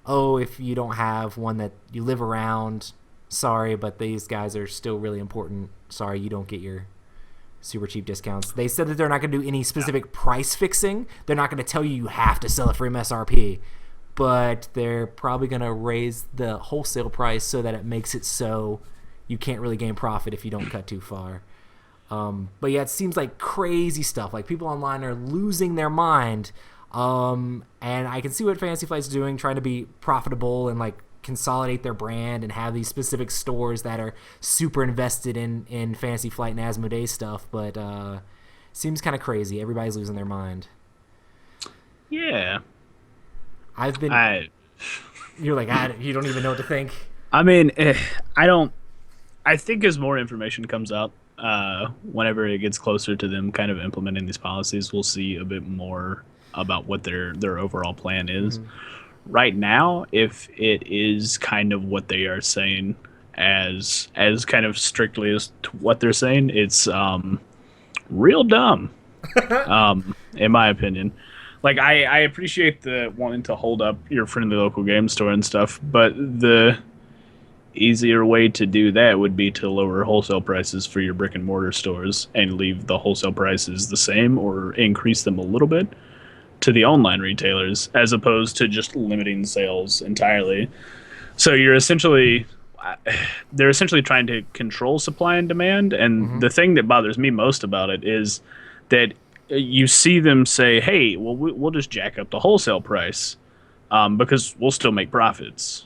if you don't have one that you live around, sorry, but these guys are still really important. Sorry, you don't get your super cheap discounts. They said that they're not going to do any specific price fixing. They're not going to tell you have to sell it for MSRP, but they're probably going to raise the wholesale price so that it makes it so you can't really gain profit if you don't cut too far. But yeah, it seems like crazy stuff. Like people online are losing their mind. And I can see what Fantasy Flight's doing, trying to be profitable and like consolidate their brand and have these specific stores that are super invested in Fantasy Flight and Asmodee stuff. But seems kind of crazy. Everybody's losing their mind. Yeah. You're like, you don't even know what to think. I mean, I think as more information comes out, whenever it gets closer to them kind of implementing these policies, we'll see a bit more about what their overall plan is. Mm-hmm. Right now, if it is kind of what they are saying, as kind of strictly as to what they're saying, it's real dumb, in my opinion. like I appreciate the wanting to hold up your friendly local game store and stuff, but the easier way to do that would be to lower wholesale prices for your brick and mortar stores and leave the wholesale prices the same or increase them a little bit to the online retailers, as opposed to just limiting sales entirely. So they're essentially trying to control supply and demand. And the thing that bothers me most about it is that you see them say, hey, well, we'll just jack up the wholesale price because we'll still make profits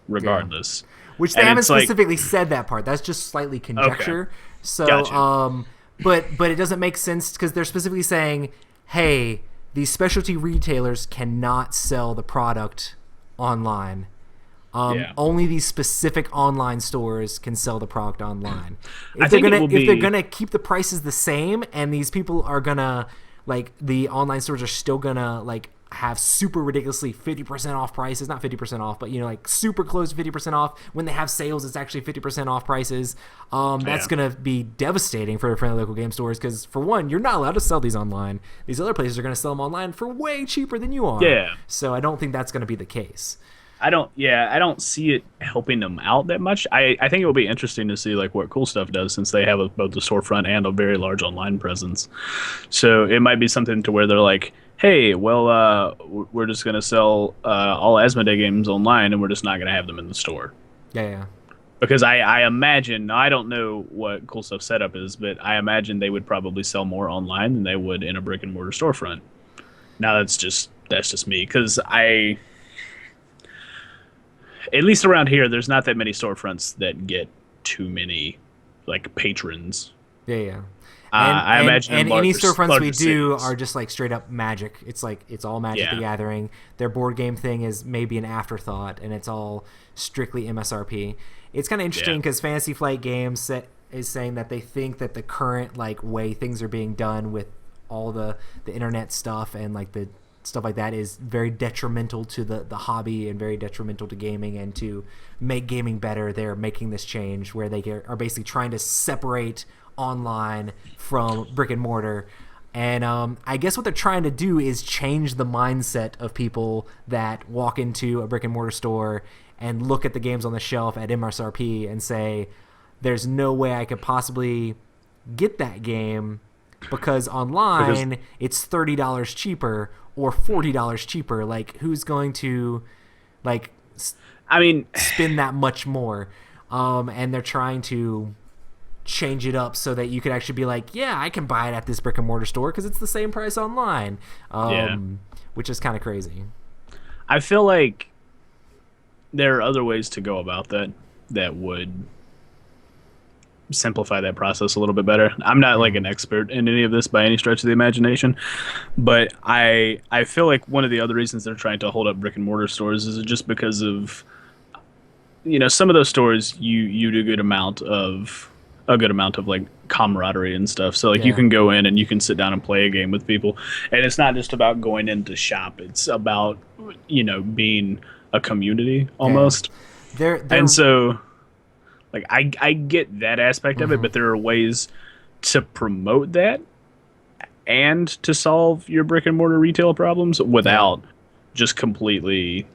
regardless. Which they And haven't it's like- specifically said that part. That's just slightly conjecture. So, Gotcha. but it doesn't make sense because they're specifically saying, hey, these specialty retailers cannot sell the product online. Yeah. Only these specific online stores can sell the product online. I think it will If they're be- gonna keep the prices the same, and these people are gonna like the online stores are still gonna like have super ridiculously 50% off prices, not 50% off, but like super close to 50% off. When they have sales, it's actually 50% off prices. That's Yeah. gonna be devastating for friendly local game stores because for one, you're not allowed to sell these online. These other places are gonna sell them online for way cheaper than you are. Yeah. So I don't think that's gonna be the case. I don't see it helping them out that much. I think it will be interesting to see like what Cool Stuff does, since they have both the storefront and a very large online presence. So it might be something to where they're like, hey, well, we're just gonna sell all Asmodee games online, and we're just not gonna have them in the store. Yeah. Because I imagine, I don't know what Cool Stuff setup is, but I imagine they would probably sell more online than they would in a brick and mortar storefront. Now that's just me, because at least around here, there's not that many storefronts that get too many like patrons. Yeah. I imagine and in any larger- storefronts we larger do cities. are just like straight up Magic. It's like it's all Magic the Yeah. Gathering. Their board game thing is maybe an afterthought, and it's all strictly MSRP. It's kind of interesting Yeah. because Fantasy Flight Games is saying that they think that the current like way things are being done with all the internet stuff and like the stuff like that is very detrimental to the hobby and very detrimental to gaming, and to make gaming better they're making this change where they are basically trying to separate online from brick and mortar. And I guess what they're trying to do is change the mindset of people that walk into a brick and mortar store and look at the games on the shelf at MSRP and say, there's no way I could possibly get that game because online it's $30 cheaper or $40 cheaper. Like, who's going to like I mean, spend that much more? And they're trying to change it up so that you could actually be like, yeah, I can buy it at this brick and mortar store because it's the same price online. Which is kind of crazy. I feel like there are other ways to go about that would simplify that process a little bit better. I'm not like an expert in any of this by any stretch of the imagination, but I feel like one of the other reasons they're trying to hold up brick and mortar stores is just because of, some of those stores you do a good amount of like camaraderie and stuff. So like you can go in and you can sit down and play a game with people, and it's not just about going in to shop. It's about being a community almost. They're And so, like, I get that aspect of it, but there are ways to promote that and to solve your brick and mortar retail problems without just completely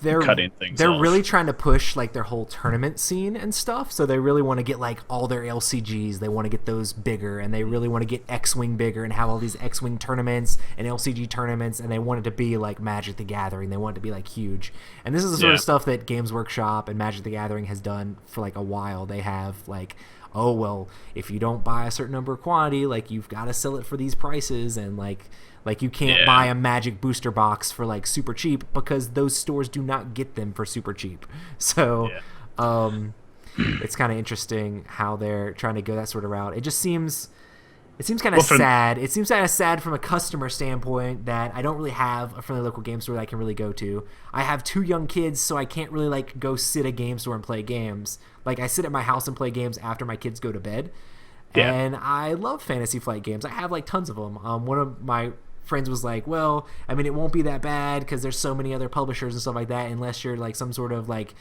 cutting things They're off. really trying to push like their whole tournament scene and stuff. So they really want to get like all their LCGs. They want to get those bigger, and they really want to get X-Wing bigger and have all these X-Wing tournaments and LCG tournaments. And they want it to be like Magic the Gathering. They want it to be like huge. And this is the sort of stuff that Games Workshop and Magic the Gathering has done for like a while. They have like, oh well, if you don't buy a certain number of quantity, like you've got to sell it for these prices, and like you can't buy a Magic booster box for like super cheap because those stores do not get them for super cheap. So it's kind of interesting how they're trying to go that sort of route. It seems kind of sad. It seems kind of sad from a customer standpoint that I don't really have a friendly local game store that I can really go to. I have 2 young kids, so I can't really like go sit at a game store and play games. Like I sit at my house and play games after my kids go to bed. Yeah. And I love Fantasy Flight games. I have like tons of them. One of my friends was like, well, I mean, it won't be that bad because there's so many other publishers and stuff like that, unless you're like some sort of like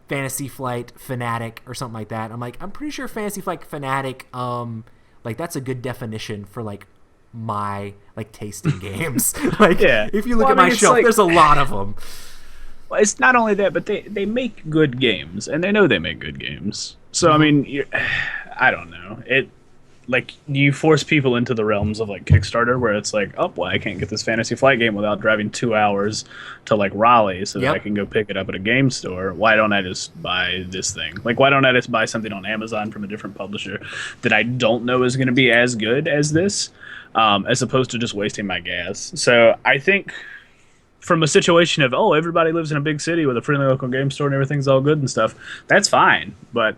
Fantasy Flight fanatic or something like that. I'm like, I'm pretty sure Fantasy Flight fanatic, like that's a good definition for like my like taste in games. Like Yeah. if you look Well, at I my mean, it's shelf, like- there's a lot of them. Well, it's not only that, but they make good games, and they know they make good games. So I mean, I don't know. Like you force people into the realms of like Kickstarter, where it's like, oh, well, I can't get this Fantasy Flight game without driving 2 hours to like Raleigh, so that I can go pick it up at a game store. Why don't I just buy this thing? Like, why don't I just buy something on Amazon from a different publisher that I don't know is going to be as good as this, as opposed to just wasting my gas? So I think, from a situation of, oh, everybody lives in a big city with a friendly local game store and everything's all good and stuff, that's fine. But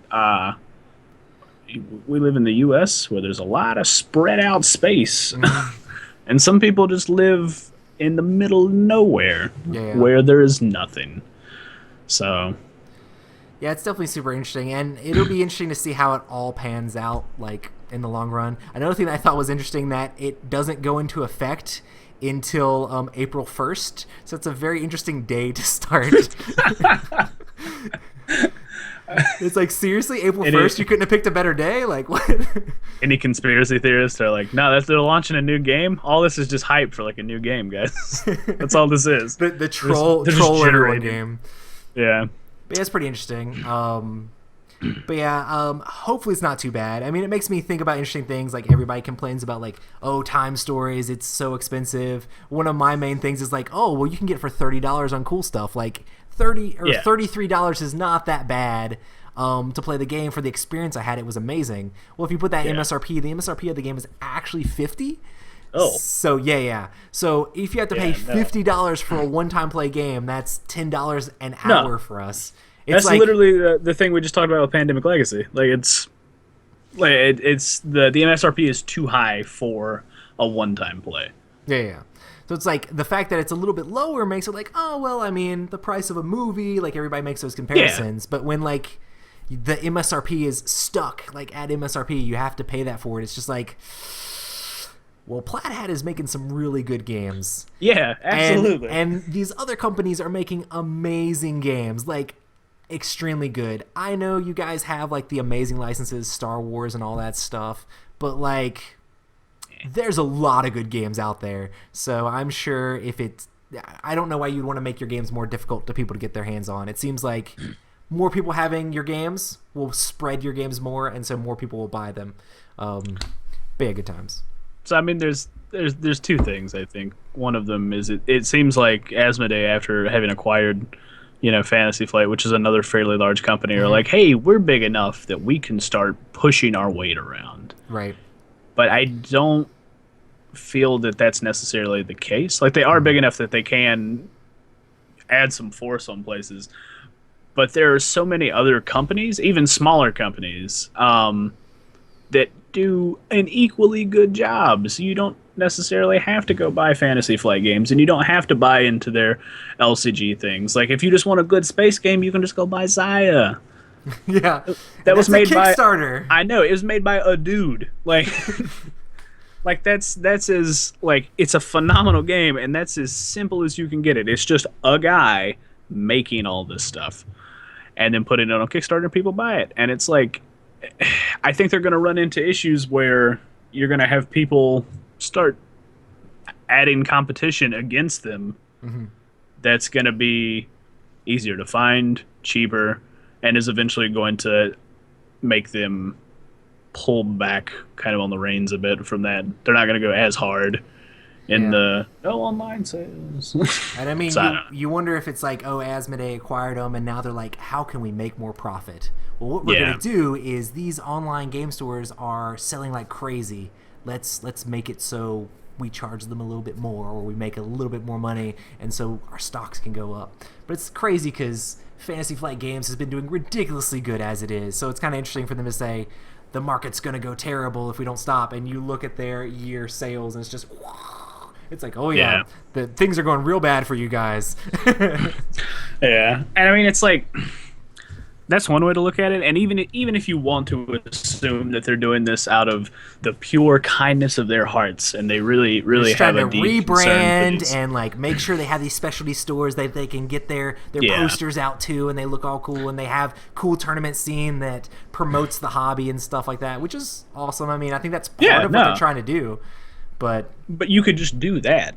we live in the U.S. where there's a lot of spread out space. And some people just live in the middle of nowhere where there is nothing. So Yeah, it's definitely super interesting, and it'll be interesting to see how it all pans out, like, in the long run. Another thing that I thought was interesting, that it doesn't go into effect until April 1st, so it's a very interesting day to start. It's like, seriously, April 1st? You couldn't have picked a better day? Like, what? any conspiracy theorists are like, no, they're launching a new game. All this is just hype for like a new game, guys. That's all this is. The troll they're just everyone generating. game. Yeah. But yeah, it's pretty interesting. But yeah, hopefully it's not too bad. I mean, it makes me think about interesting things. Like, everybody complains about, like, oh, Time Stories, it's so expensive. One of my main things is like, oh, well, you can get it for $30 on cool stuff. Like, $33 is not that bad to play the game. For the experience I had, it was amazing. Well, if you put that MSRP, the MSRP of the game is actually $50. Oh. So yeah. So if you have to pay $50 for a one-time play game, that's $10 an hour for us. That's like, literally the thing we just talked about with Pandemic Legacy. Like, it's the MSRP is too high for a one-time play. Yeah. So it's like, the fact that it's a little bit lower makes it like, oh, well, I mean, the price of a movie, like, everybody makes those comparisons. But when, like, the MSRP is stuck, like, at MSRP, you have to pay that for it. It's just like, well, Plaid Hat is making some really good games. Yeah, absolutely. And these other companies are making amazing games, like, extremely good. I know you guys have, like, the amazing licenses, Star Wars and all that stuff, but, like, there's a lot of good games out there. So I'm sure if it's... I don't know why you'd want to make your games more difficult to people to get their hands on. It seems like more people having your games will spread your games more, and so more people will buy them. But yeah, good times. So I mean, there's two things, I think. One of them is it seems like Asmodee, after having acquired, Fantasy Flight, which is another fairly large company, are like, hey, we're big enough that we can start pushing our weight around. Right. But I don't feel that that's necessarily the case. Like, they are big enough that they can add some force on places. But there are so many other companies, even smaller companies, that do an equally good job. So you don't necessarily have to go buy Fantasy Flight games, and you don't have to buy into their LCG things. Like, if you just want a good space game, you can just go buy Zaya. Yeah. That was made by Kickstarter. I know, it was made by a dude. Like like that's as, like, it's a phenomenal game, and that's as simple as you can get it. It's just a guy making all this stuff and then putting it on Kickstarter and people buy it. And it's like, I think they're going to run into issues where you're going to have people start adding competition against them. That's going to be easier to find, cheaper, and is eventually going to make them pull back kind of on the reins a bit from that. They're not going to go as hard in the no online sales. And I mean, So, you wonder if it's like, oh, Asmodee acquired them, and now they're like, how can we make more profit? Well, what we're going to do is, these online game stores are selling like crazy. Let's make it so we charge them a little bit more, or we make a little bit more money, and so our stocks can go up. But it's crazy because Fantasy Flight Games has been doing ridiculously good as it is. So it's kind of interesting for them to say, the market's going to go terrible if we don't stop. And you look at their year sales, and it's just... It's like, oh yeah, the things are going real bad for you guys. Yeah, and I mean, it's like, that's one way to look at it. And even if you want to assume that they're doing this out of the pure kindness of their hearts, and they really Just have trying a to deep concern for rebrand these. and like make sure they have these specialty stores that they can get their posters out to, and they look all cool, and they have cool tournament scene that promotes the hobby and stuff like that, which is awesome. I mean, I think that's part of what they're trying to do. But you could just do that.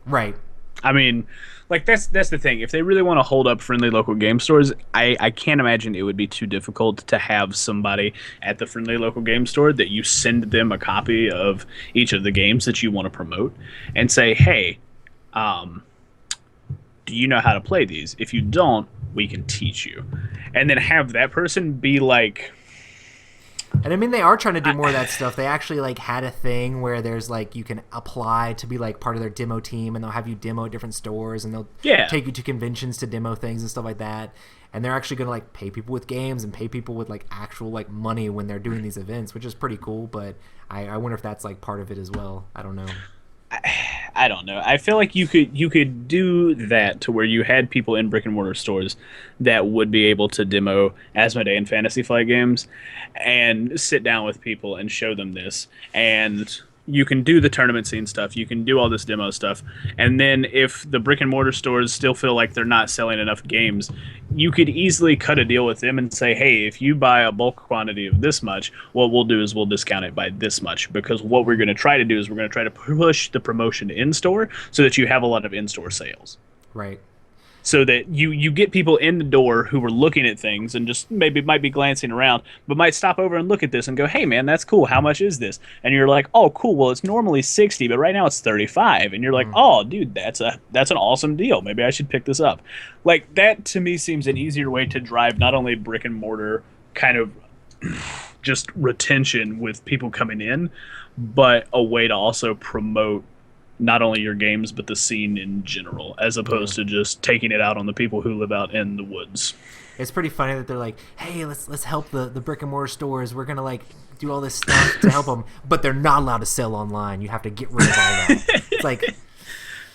right. I mean, like that's the thing. If they really want to hold up friendly local game stores, I can't imagine it would be too difficult to have somebody at the friendly local game store that you send them a copy of each of the games that you want to promote and say, hey, do you know how to play these? If you don't, we can teach you. And then have that person be like, And I mean, they are trying to do more of that stuff. They actually like had a thing where there's like you can apply to be like part of their demo team, and they'll have you demo at different stores, and they'll take you to conventions to demo things and stuff like that. And they're actually gonna like pay people with games and pay people with like actual like money when they're doing these events, which is pretty cool. But I wonder if that's like part of it as well. I don't know. I don't know. I feel like you could do that to where you had people in brick and mortar stores that would be able to demo Asmodee and Fantasy Flight games and sit down with people and show them this. And you can do the tournament scene stuff. You can do all this demo stuff. And then if the brick and mortar stores still feel like they're not selling enough games, you could easily cut a deal with them and say, hey, if you buy a bulk quantity of this much, what we'll do is we'll discount it by this much. Because what we're going to try to do is we're going to try to push the promotion in-store so that you have a lot of in-store sales. Right. So that you get people in the door who are looking at things and just maybe might be glancing around, but might stop over and look at this and go, hey, man, that's cool. How much is this? And you're like, oh, cool. Well, it's normally 60, but right now it's 35. And you're like, oh, dude, that's an awesome deal. Maybe I should pick this up. Like, that to me seems an easier way to drive not only brick and mortar kind of just retention with people coming in, but a way to also promote not only your games, but the scene in general, as opposed to just taking it out on the people who live out in the woods. It's pretty funny that they're like, hey, let's help the brick and mortar stores. We're going to like do all this stuff to help them, but they're not allowed to sell online. You have to get rid of all that. It's like,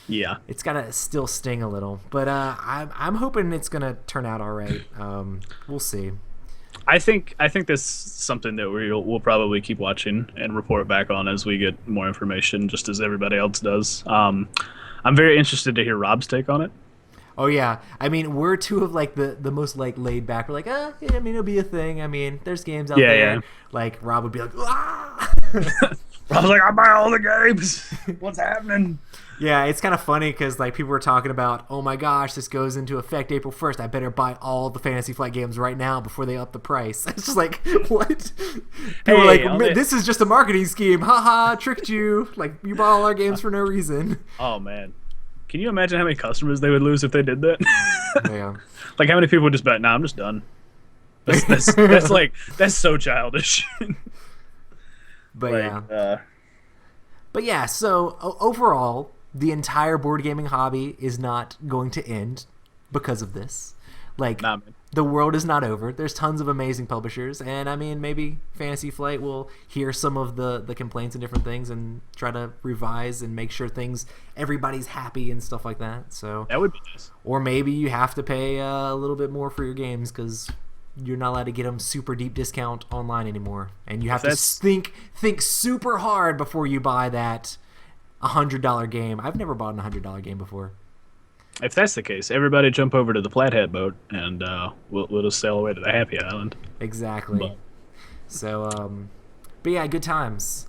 yeah, it's got to still sting a little, but I'm hoping it's going to turn out all right. We'll see. I think that's something that we'll probably keep watching and report back on as we get more information, just as everybody else does. I'm very interested to hear Rob's take on it. Oh yeah, I mean, we're two of like the most like laid back. We're like, yeah, I mean, it'll be a thing. I mean, there's games out there. Yeah. Like Rob would be like, ah! Rob's like, I buy all the games. What's happening? Yeah, it's kind of funny because like people were talking about, oh my gosh, this goes into effect April 1st. I better buy all the Fantasy Flight games right now before they up the price. It's just like, what? People were like, this is just a marketing scheme. Haha, tricked you. Like, you bought all our games for no reason. Oh man, can you imagine how many customers they would lose if they did that? Yeah. Like how many people would just bet, nah, I'm just done. That's so childish. But yeah. So overall, the entire board gaming hobby is not going to end because of this. Like, the world is not over. There's tons of amazing publishers, and I mean, maybe Fantasy Flight will hear some of the complaints and different things and try to revise and make sure everybody's happy and stuff like that. So that would be nice. Or maybe you have to pay a little bit more for your games because you're not allowed to get them super deep discount online anymore, and you have to think super hard before you buy that $100 game. I've never bought a $100 game before. If that's the case, everybody jump over to the Flathead boat, and we'll just sail away to the Happy Island. Exactly. So, but yeah, good times.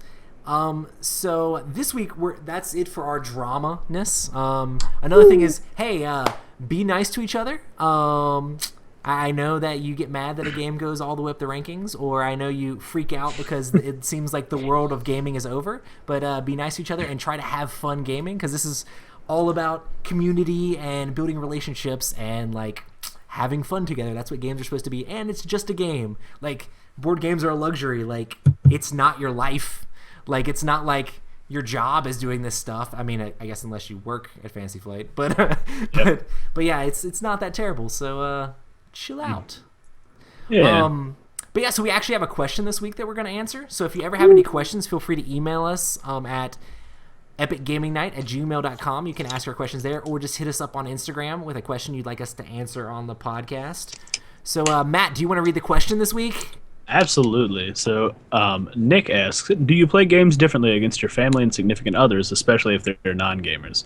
So this week that's it for our drama-ness. Another thing is, hey, be nice to each other. I know that you get mad that a game goes all the way up the rankings, or I know you freak out because it seems like the world of gaming is over, but be nice to each other and try to have fun gaming, because this is all about community and building relationships and like having fun together. That's what games are supposed to be, and it's just a game. Like, board games are a luxury. Like, it's not your life. Like, it's not like your job is doing this stuff. I mean, I guess unless you work at Fantasy Flight, but but yeah, it's not that terrible. So chill out. Yeah. But yeah, so we actually have a question this week that we're going to answer. So if you ever have any questions, feel free to email us at epicgamingnight@gmail.com. You can ask our questions there, or just hit us up on Instagram with a question you'd like us to answer on the podcast. So Matt, do you want to read the question this week? Absolutely. So Nick asks, do you play games differently against your family and significant others, especially if they're non-gamers?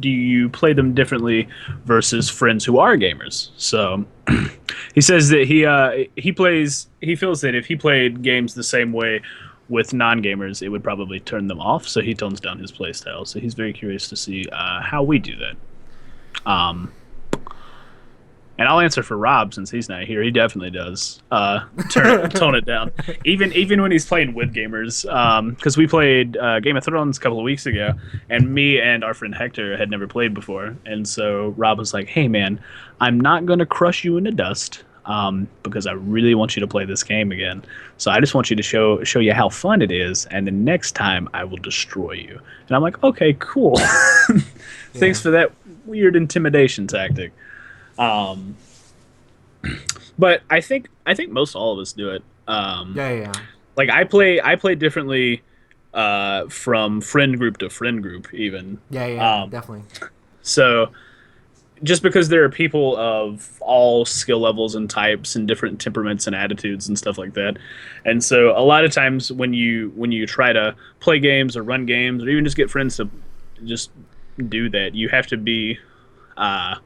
Do you play them differently versus friends who are gamers? So he says that he feels that if he played games the same way with non-gamers, it would probably turn them off. So he tones down his playstyle. So he's very curious to see how we do that. And I'll answer for Rob since he's not here. He definitely does tone it down, even when he's playing with gamers. Because we played Game of Thrones a couple of weeks ago, and me and our friend Hector had never played before, and so Rob was like, "Hey man, I'm not gonna crush you into dust." Because I really want you to play this game again. So I just want you to show you how fun it is, and the next time I will destroy you. And I'm like, okay, cool. Thanks for that weird intimidation tactic. But I think most all of us do it. Yeah. Like I play differently from friend group to friend group even. Yeah, definitely. So just because there are people of all skill levels and types and different temperaments and attitudes and stuff like that. And so a lot of times when you try to play games or run games or even just get friends to just do that, you have to be I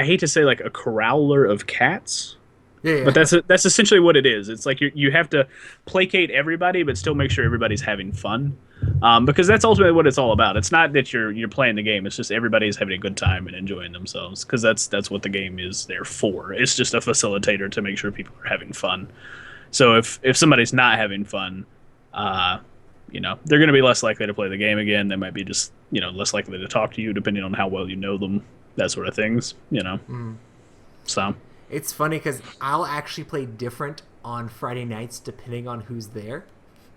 hate to say like a corraler of cats. Yeah. But that's essentially what it is. It's like you have to placate everybody, but still make sure everybody's having fun, because that's ultimately what it's all about. It's not that you're playing the game; it's just everybody's having a good time and enjoying themselves. Because that's what the game is there for. It's just a facilitator to make sure people are having fun. So if somebody's not having fun, they're going to be less likely to play the game again. They might be just less likely to talk to you, depending on how well you know them. That sort of things. So. It's funny because I'll actually play different on Friday nights depending on who's there.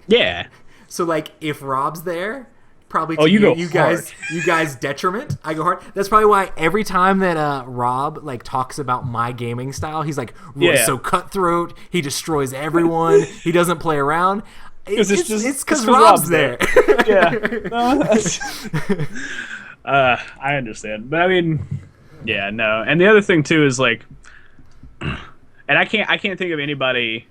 Yeah. So like if Rob's there, probably to you guys detriment, I go hard. That's probably why every time that Rob like talks about my gaming style, he's like, Roy's so cutthroat, he destroys everyone, he doesn't play around. It's because Rob's there. Yeah. No, I understand. But I mean, yeah, no. And the other thing too is like, and I can't think of anybody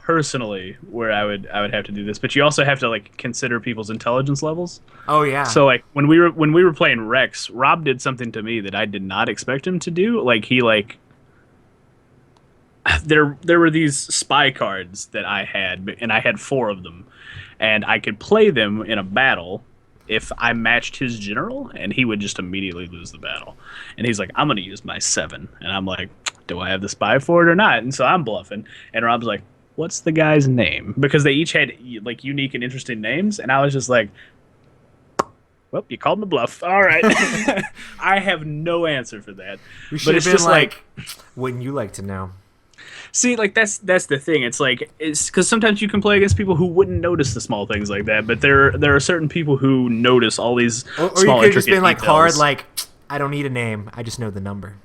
personally where I would have to do this, but you also have to like consider people's intelligence levels. Oh yeah. So like when we were playing Rex, Rob did something to me that I did not expect him to do. Like he there were these spy cards that I had, and I had 4 of them, and I could play them in a battle if I matched his general, and he would just immediately lose the battle. And he's like, I'm going to use my 7. And I'm like, do I have the spy for it or not? And so I'm bluffing. And Rob's like, what's the guy's name? Because they each had like unique and interesting names. And I was just like, well, you called the bluff. All right. I have no answer for that. But it's just like, wouldn't you like to know? See, like that's the thing. It's like it's because sometimes you can play against people who wouldn't notice the small things like that, but there are certain people who notice all these or small. You could just been like details. hard, like I don't need a name, I just know the number,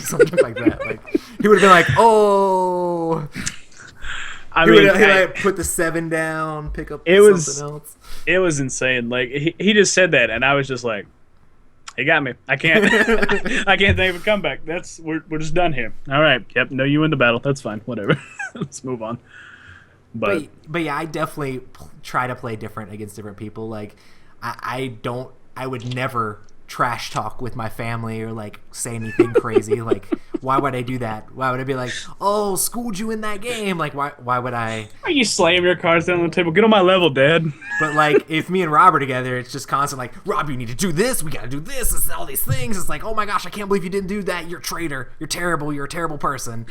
something like that. Like he would have been like, oh, he would put the 7 down, pick up something else. It was insane. Like he just said that, and I was just like, he got me. I can't. I can't think of a comeback. We're just done here. All right. Yep. No, you win the battle. That's fine. Whatever. Let's move on. But yeah, I definitely try to play different against different people. Like I would never trash talk with my family or like say anything crazy. Like why would I do that? Why would I be like, oh, schooled you in that game? Like why would I? Are you slam your cards down on the table? Get on my level, Dad. But like if me and Rob are together, it's just constant like, Rob, you need to do this, we gotta do this, it's all these things. It's like, oh my gosh, I can't believe you didn't do that. You're a traitor, you're terrible, you're a terrible person.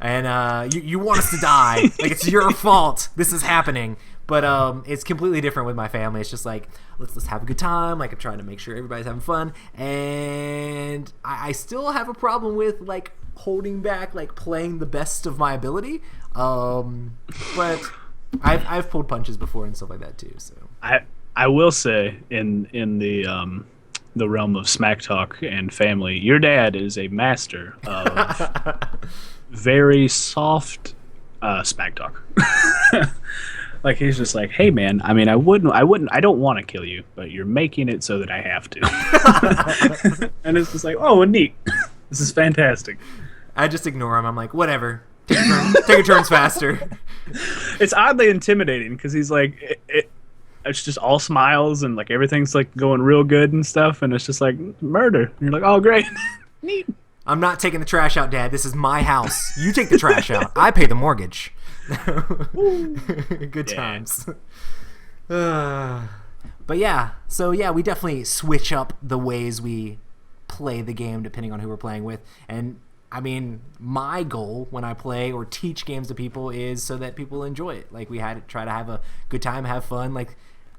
And you want us to die. Like it's your fault this is happening. But it's completely different with my family. It's just like let's have a good time. Like I'm trying to make sure everybody's having fun, and I still have a problem with like holding back, like playing the best of my ability. But I've pulled punches before and stuff like that too. So I will say in the realm of smack talk and family, your dad is a master of very soft smack talk. Like he's just like, hey man, I mean, I don't want to kill you, but you're making it so that I have to. And it's just like, oh, neat. This is fantastic. I just ignore him. I'm like, whatever. Take your turns faster. It's oddly intimidating because he's like, it's just all smiles and like everything's like going real good and stuff, and it's just like murder. And you're like, oh great, neat. I'm not taking the trash out, Dad. This is my house. You take the trash out. I pay the mortgage. Good Yeah. times. But yeah, so yeah, we definitely switch up the ways we play the game depending on who we're playing with. And I mean, my goal when I play or teach games to people is so that people enjoy it. Like we had to try to have a good time, have fun. Like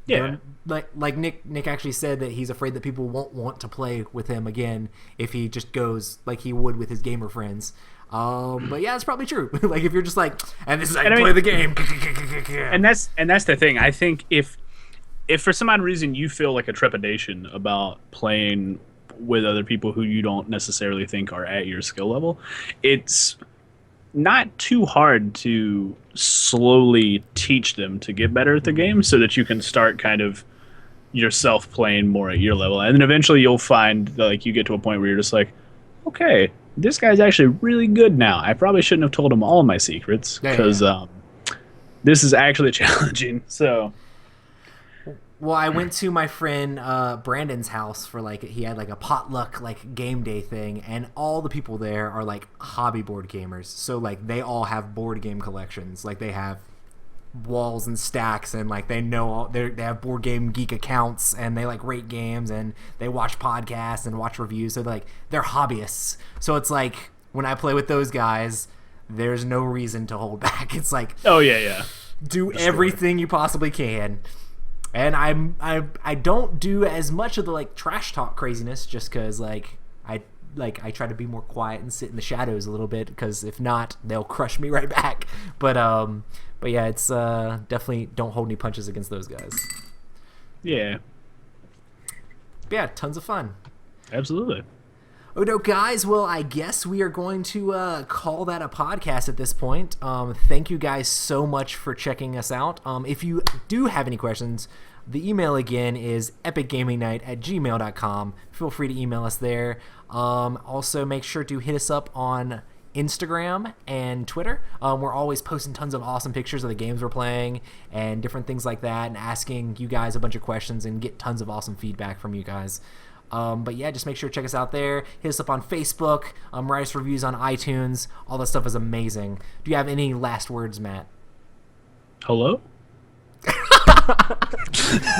Yeah. like Nick actually said that he's afraid that people won't want to play with him again if he just goes like he would with his gamer friends. But yeah, it's probably true. Like if you're just like, and this is how you And I play mean- the game. And that's the thing. I think if for some odd reason you feel like a trepidation about playing with other people who you don't necessarily think are at your skill level, it's not too hard to slowly teach them to get better at the game so that you can start kind of yourself playing more at your level. And then eventually you'll find that, like, you get to a point where you're just like, okay, this guy's actually really good now. I probably shouldn't have told him all my secrets because this is actually challenging. So Well, I went to my friend Brandon's house for like he had like a potluck like game day thing, and all the people there are like hobby board gamers. So like they all have board game collections. Like they have walls and stacks, and like they know all they have board game geek accounts, and they like rate games, and they watch podcasts and watch reviews. So like they're hobbyists. So it's like when I play with those guys, there's no reason to hold back. It's like oh yeah. do everything you possibly can. And I don't do as much of the like trash talk craziness just because I try to be more quiet and sit in the shadows a little bit because if not they'll crush me right back. But yeah, it's definitely don't hold any punches against those guys. Yeah, But yeah, tons of fun. absolutely. Oh no, guys. Well, I guess we are going to call that a podcast at this point. Thank you guys so much for checking us out. If you do have any questions, the email again is epicgamingnight@gmail.com. Feel free to email us there. Also, make sure to hit us up on Instagram and Twitter. We're always posting tons of awesome pictures of the games we're playing and different things like that, and asking you guys a bunch of questions and get tons of awesome feedback from you guys. But yeah, just make sure to check us out there. Hit us up on Facebook. Write us reviews on iTunes. All that stuff is amazing. Do you have any last words, Matt? Hello?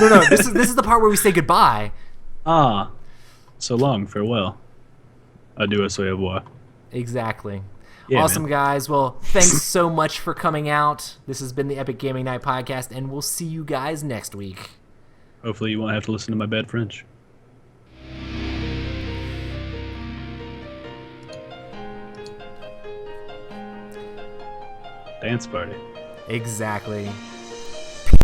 No. This is the part where we say goodbye. Ah, so long, farewell. Adieu, au revoir. Exactly. Yeah, Awesome, man. guys. Well, thanks so much for coming out. This has been the Epic Gaming Night podcast, and we'll see you guys next week. Hopefully you won't have to listen to my bad French. Dance party. Exactly.